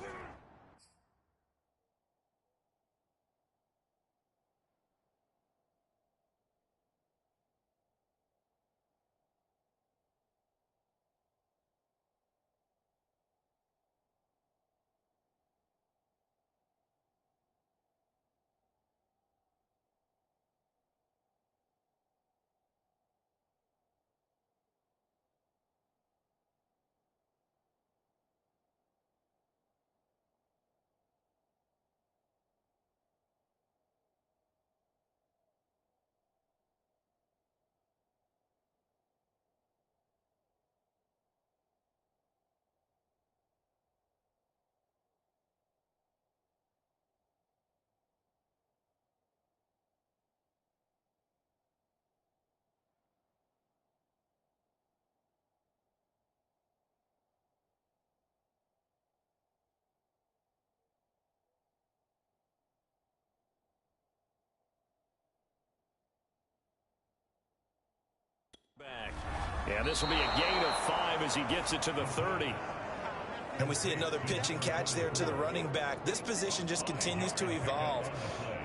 Back. And this will be a gain of 5 as he gets it to the 30. And we see another pitch and catch there to the running back. This position just continues to evolve.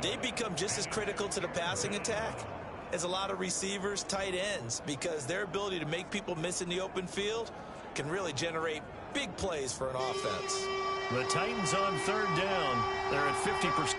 They become just as critical to the passing attack as a lot of receivers, tight ends, because their ability to make people miss in the open field can really generate big plays for an offense. The Titans on 3rd down. They're at 50%.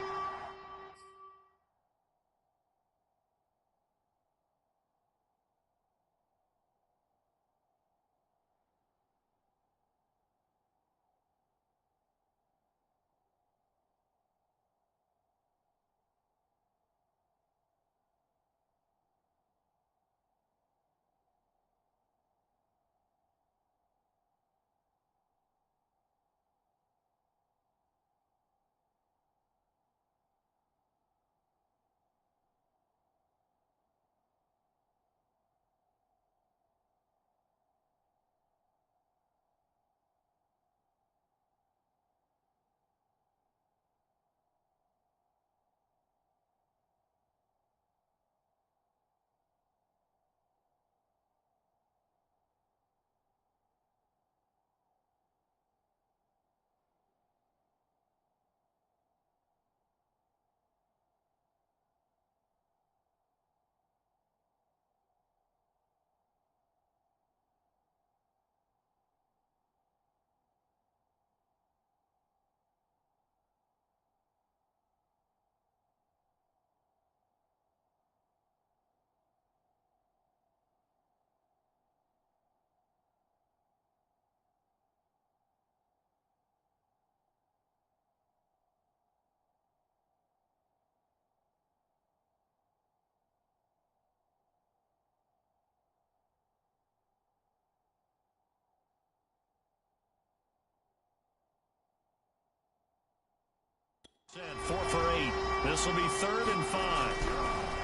And 4 for 8. This will be 3rd and 5.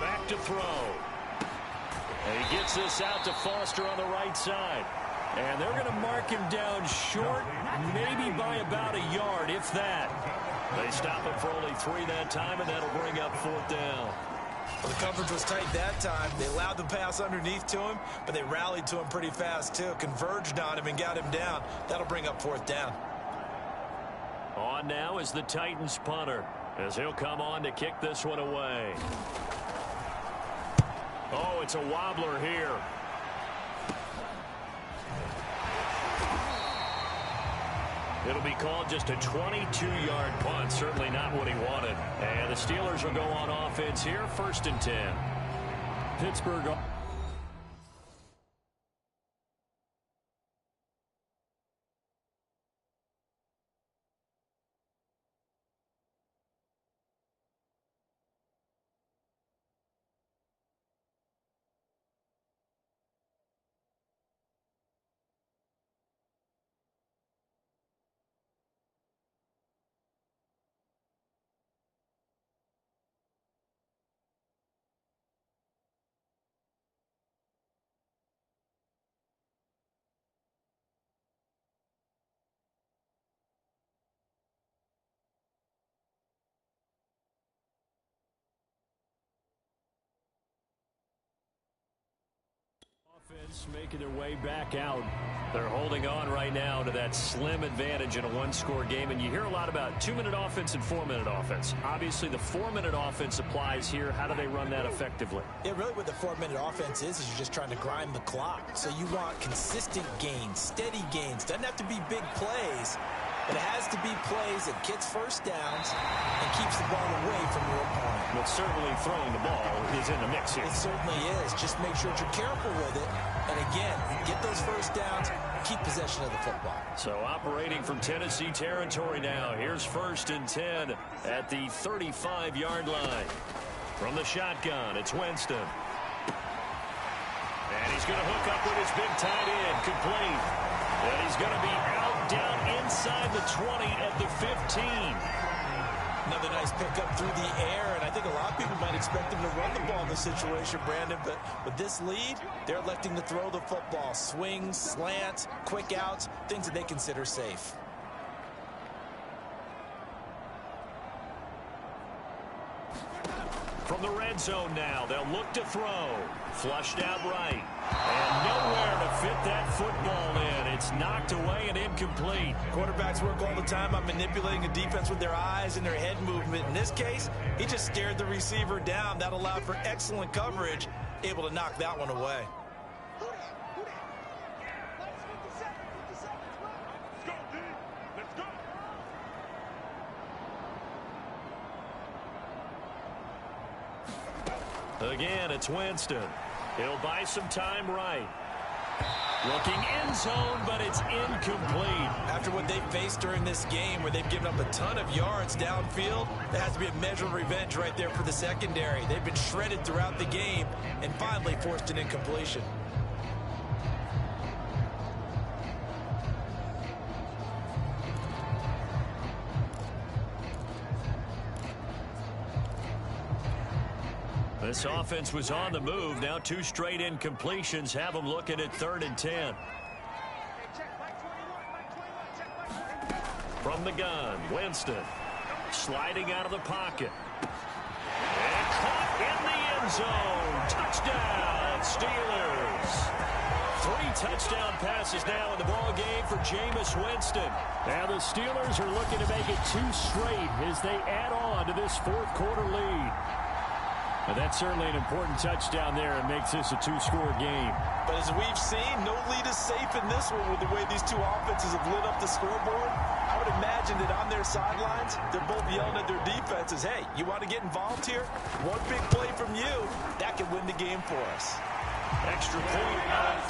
Back to throw. And he gets this out to Foster on the right side. And they're going to mark him down short, maybe by about a yard, if that. They stop him for only 3 that time, and that'll bring up 4th down. Well, the coverage was tight that time. They allowed the pass underneath to him, but they rallied to him pretty fast, too. Converged on him and got him down. That'll bring up 4th down. On now is the Titans punter, as he'll come on to kick this one away. Oh, it's a wobbler here. It'll be called just a 22-yard punt. Certainly not what he wanted. And the Steelers will go on offense here, 1st and 10. Pittsburgh. Making their way back out. They're holding on right now to that slim advantage in a one-score game, and you hear a lot about 2-minute offense and 4-minute offense. Obviously, the 4-minute offense applies here. How do they run that effectively? Yeah, really what the 4-minute offense is you're just trying to grind the clock. So you want consistent gains, steady gains. Doesn't have to be big plays, but it has to be plays that gets first downs and keeps the ball away from your opponent. But certainly throwing the ball is in the mix here. It certainly is. Just make sure that you're careful with it. And again, get those first downs, keep possession of the football. So operating from Tennessee territory now. Here's 1st and 10 at the 35-yard line. From the shotgun, it's Winston. And he's going to hook up with his big tight end, complete. And he's going to be out down inside the 20 at the 15. Another nice pickup through the air, and I think a lot of people might expect him to run the ball in this situation, Brandon, but with this lead, they're electing to throw the football. Swings, slants, quick outs, things that they consider safe. From the red zone now, they'll look to throw. Flushed out right. And nowhere to fit that football in. It's knocked away and incomplete. Quarterbacks work all the time on manipulating a defense with their eyes and their head movement. In this case, he just stared the receiver down. That allowed for excellent coverage, able to knock that one away. Again, it's Winston. He'll buy some time right. Looking end zone, but it's incomplete. After what they faced during this game where they've given up a ton of yards downfield, there has to be a measure of revenge right there for the secondary. They've been shredded throughout the game and finally forced an incompletion. This offense was on the move. Now 2 straight incompletions have them looking at 3rd and 10. From the gun, Winston sliding out of the pocket. And caught in the end zone. Touchdown, Steelers. 3 touchdown passes now in the ball game for Jameis Winston. Now the Steelers are looking to make it 2 straight as they add on to this 4th quarter lead. And that's certainly an important touchdown there and makes this a 2-score game. But as we've seen, no lead is safe in this one with the way these two offenses have lit up the scoreboard. I would imagine that on their sidelines, they're both yelling at their defenses, hey, you want to get involved here? One big play from you, that could win the game for us. Extra point out.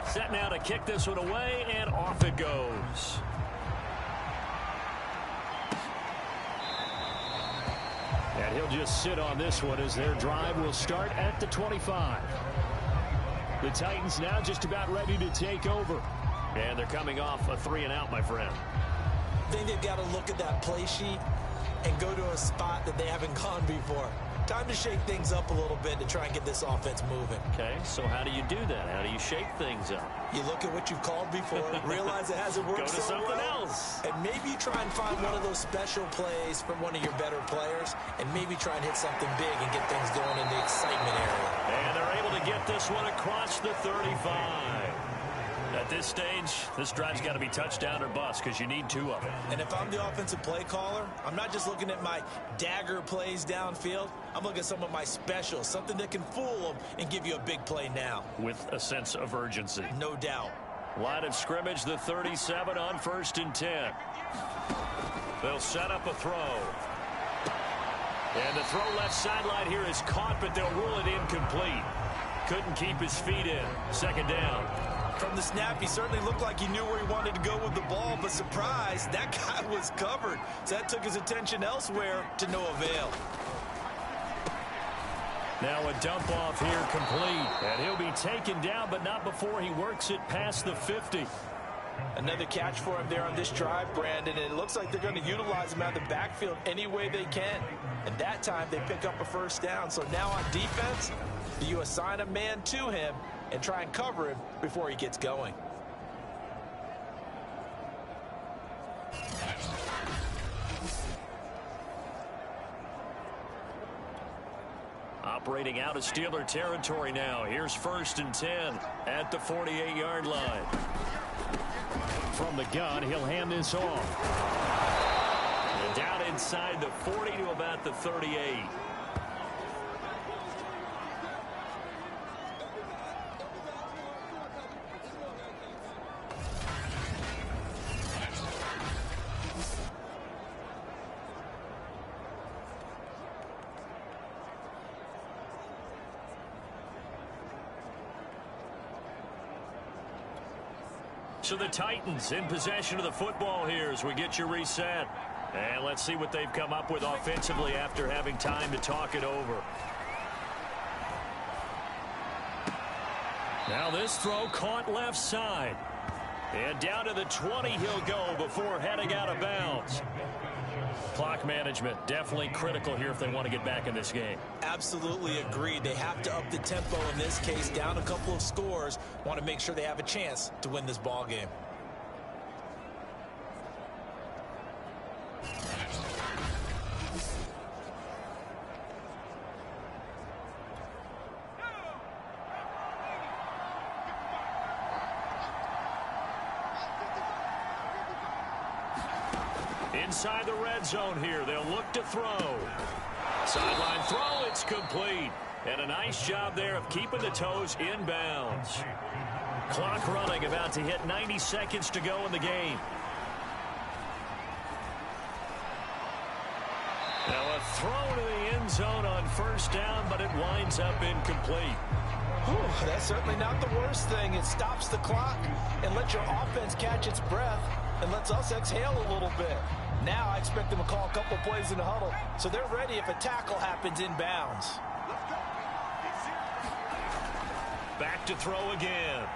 Set now to kick this one away, and off it goes. And he'll just sit on this one as their drive will start at the 25. The Titans now just about ready to take over. And they're coming off a 3-and-out, my friend. I think they've got to look at that play sheet and go to a spot that they haven't gone before. Time to shake things up a little bit to try and get this offense moving. Okay, so how do you do that? How do you shake things up? You look at what you've called before, realize it hasn't worked Go to so something well, else. and maybe try and find one of those special plays from one of your better players, and maybe try and hit something big and get things going in the excitement area. And they're able to get this one across the 35. At this stage, this drive's got to be touchdown or bust because you need 2 of them. And if I'm the offensive play caller, I'm not just looking at my dagger plays downfield. I'm looking at some of my specials, something that can fool them and give you a big play now. With a sense of urgency. No doubt. Line of scrimmage, the 37 on 1st and 10. They'll set up a throw. And the throw left sideline here is caught, but they'll rule it incomplete. Couldn't keep his feet in. 2nd down. From the snap, he certainly looked like he knew where he wanted to go with the ball, but surprise, that guy was covered. So that took his attention elsewhere to no avail. Now a dump off here complete. And he'll be taken down, but not before he works it past the 50. Another catch for him there on this drive, Brandon, and it looks like they're going to utilize him out of the backfield any way they can. And that time they pick up a 1st down. So now on defense, you assign a man to him and try and cover him before he gets going. Operating out of Steeler territory now. Here's 1st and 10 at the 48-yard line. From the gun, he'll hand this off. And down inside the 40 to about the 38. So the Titans in possession of the football here as we get you reset. And let's see what they've come up with offensively after having time to talk it over. Now this throw caught left side. And down to the 20 he'll go before heading out of bounds. Clock management definitely critical here if they want to get back in this game. Absolutely agreed. They have to up the tempo in this case, down a couple of scores. Want to make sure they have a chance to win this ball game. Inside the red zone here, they'll look to throw. Sideline throw, it's complete. And a nice job there of keeping the toes in bounds. Clock running, about to hit 90 seconds to go in the game. Now a throw to the end zone on 1st down, but it winds up incomplete. Whew, that's certainly not the worst thing. It stops the clock and lets your offense catch its breath and lets us exhale a little bit. Now I expect them to call a couple plays in the huddle, so they're ready if a tackle happens in bounds. Back to throw again.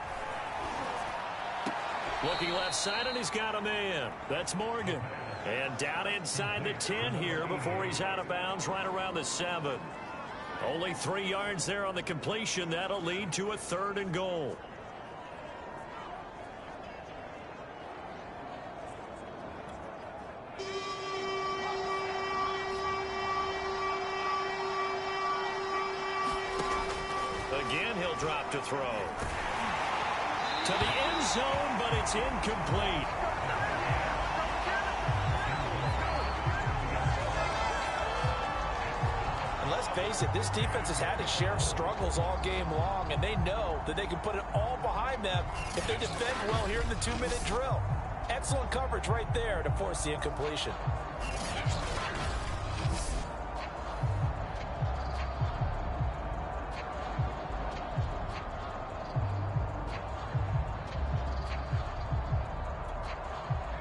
Looking left side, and he's got a man. That's Morgan. And down inside the 10 here before he's out of bounds right around the 7. Only 3 yards there on the completion. That'll lead to a 3rd and goal. Again, he'll drop to throw. To the end zone, but it's incomplete. And let's face it, this defense has had its share of struggles all game long, and they know that they can put it all behind them if they defend well here in the 2-minute drill. Excellent coverage right there to force the incompletion.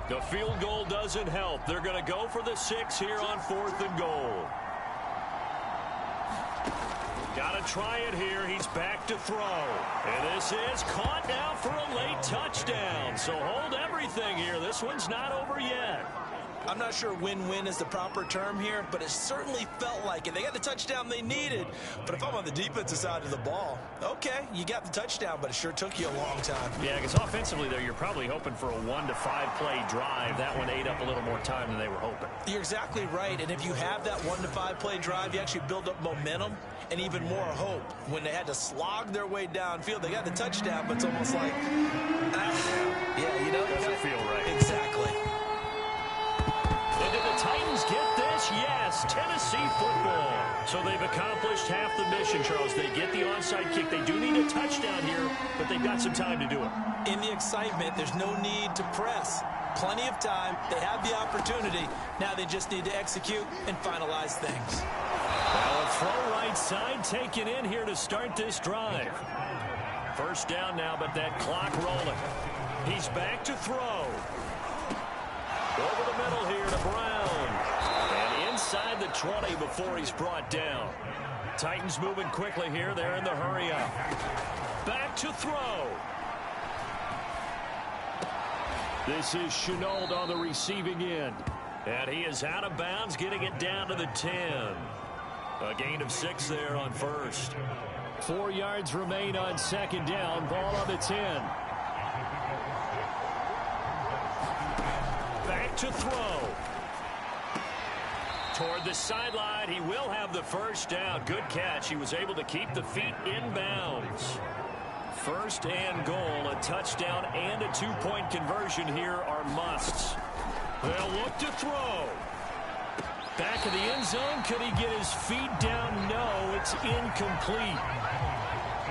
The field goal doesn't help. They're going to go for the 6 here on 4th and goal. Got to try it here. He's back to throw. And this is caught now for a late touchdown. So hold everything here. This one's not over yet. I'm not sure win-win is the proper term here, but it certainly felt like it. They got the touchdown they needed. But if I'm on the defensive side of the ball, okay, you got the touchdown, but it sure took you a long time. Yeah, because offensively there, you're probably hoping for a 1 to 5 play drive. That one ate up a little more time than they were hoping. You're exactly right. And if you have that 1 to 5 play drive, you actually build up momentum and even more hope. When they had to slog their way downfield, they got the touchdown, but it's almost like, yeah, you know, doesn't feel right. Exactly. And did the Titans get this? Yes. receive football. So they've accomplished half the mission, Charles. They get the onside kick. They do need a touchdown here, but they've got some time to do it. In the excitement, there's no need to press. Plenty of time. They have the opportunity. Now they just need to execute and finalize things. Well, a throw right side taken in here to start this drive. First down now, but that clock rolling. He's back to throw. Over the middle here to Brown. And inside the 20 before he's brought down. Titans moving quickly here. They're in the hurry up. Back to throw. This is Chenault on the receiving end. And he is out of bounds, getting it down to the 10. A gain of 6 there on first. 4 yards remain on second down. Ball on the 10. Back to throw. Toward the sideline. He will have the first down. Good catch. He was able to keep the feet in bounds. First and goal, a touchdown and a 2-point conversion here are musts. They'll look to throw. Back of the end zone. Could he get his feet down? No, it's incomplete.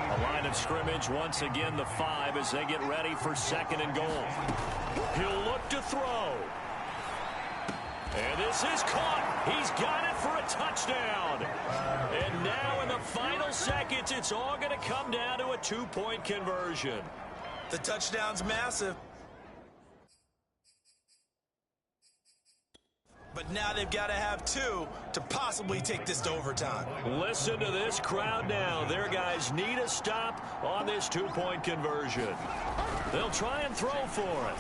A line of scrimmage, once again the 5 as they get ready for second and goal. He'll look to throw. And this is caught. He's got it for a touchdown. And now in the final seconds, it's all going to come down to a 2-point conversion. The touchdown's massive. But now they've got to have 2 to possibly take this to overtime. Listen to this crowd now. Their guys need a stop on this 2-point conversion. They'll try and throw for it.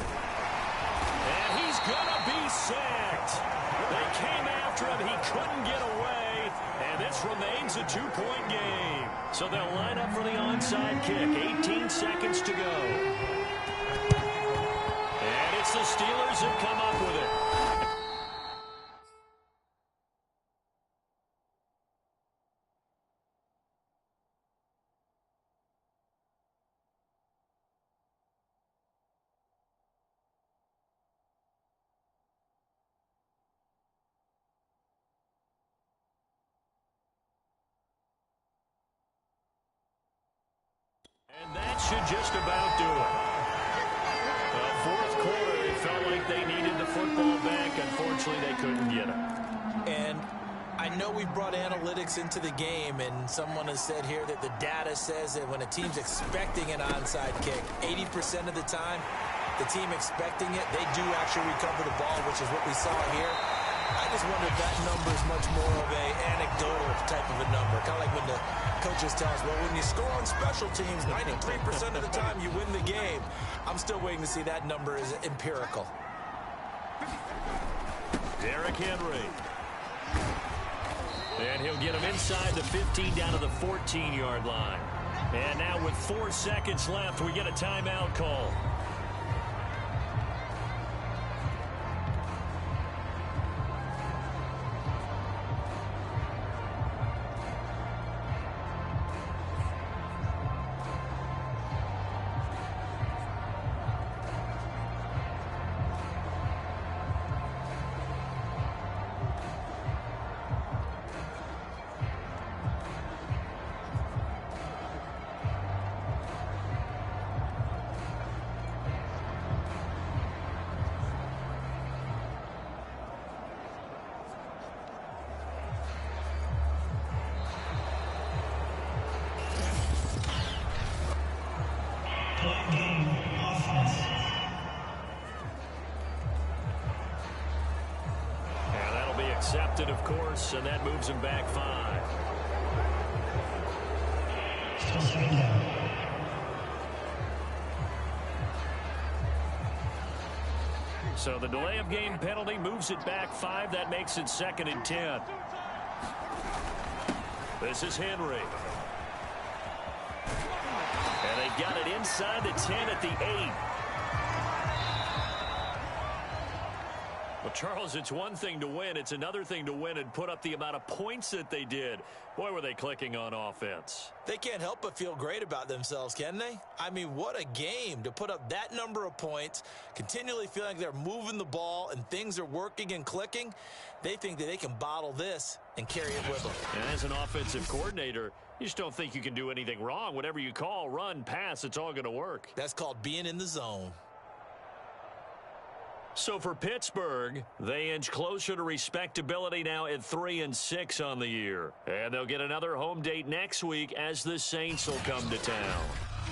And he's going to be sacked. They came after him. He couldn't get away. And this remains a 2-point game. So they'll line up for the onside kick. 18 seconds to go. And it's the Steelers that come up with it. And that should just about do it. Fourth quarter, it felt like they needed the football back. Unfortunately, they couldn't get it. And I know we've brought analytics into the game, and someone has said here that the data says that when a team's expecting an onside kick, 80% of the time, the team expecting it, they do actually recover the ball, which is what we saw here. I just wonder if that number is much more of a anecdotal type of a number. Kind of like when the coaches tell us, well, when you score on special teams, 93% of the time you win the game. I'm still waiting to see that number is empirical. Derrick Henry. And he'll get him inside the 15 down to the 14-yard line. And now with 4 seconds left, we get a timeout call. And that'll be accepted, of course, and that moves him back 5. So the delay of game penalty moves it back 5. That makes it 2nd and 10. This is Henry. And they got it inside the 10 at the 8. Well, Charles, it's one thing to win. It's another thing to win and put up the amount of points that they did. Boy, were they clicking on offense. They can't help but feel great about themselves, can they? I mean, what a game to put up that number of points, continually feeling like they're moving the ball and things are working and clicking. They think that they can bottle this and carry it with them. And as an offensive coordinator, you just don't think you can do anything wrong. Whatever you call, run, pass, it's all going to work. That's called being in the zone. So for Pittsburgh, they inch closer to respectability now at 3-6 on the year. And they'll get another home date next week as the Saints will come to town.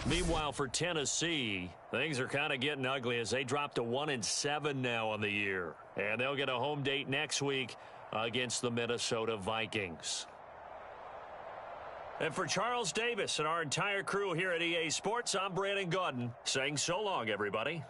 Meanwhile, for Tennessee, things are kind of getting ugly as they drop to 1-7 now on the year. And they'll get a home date next week against the Minnesota Vikings. And for Charles Davis and our entire crew here at EA Sports, I'm Brandon Gaudin saying so long, everybody.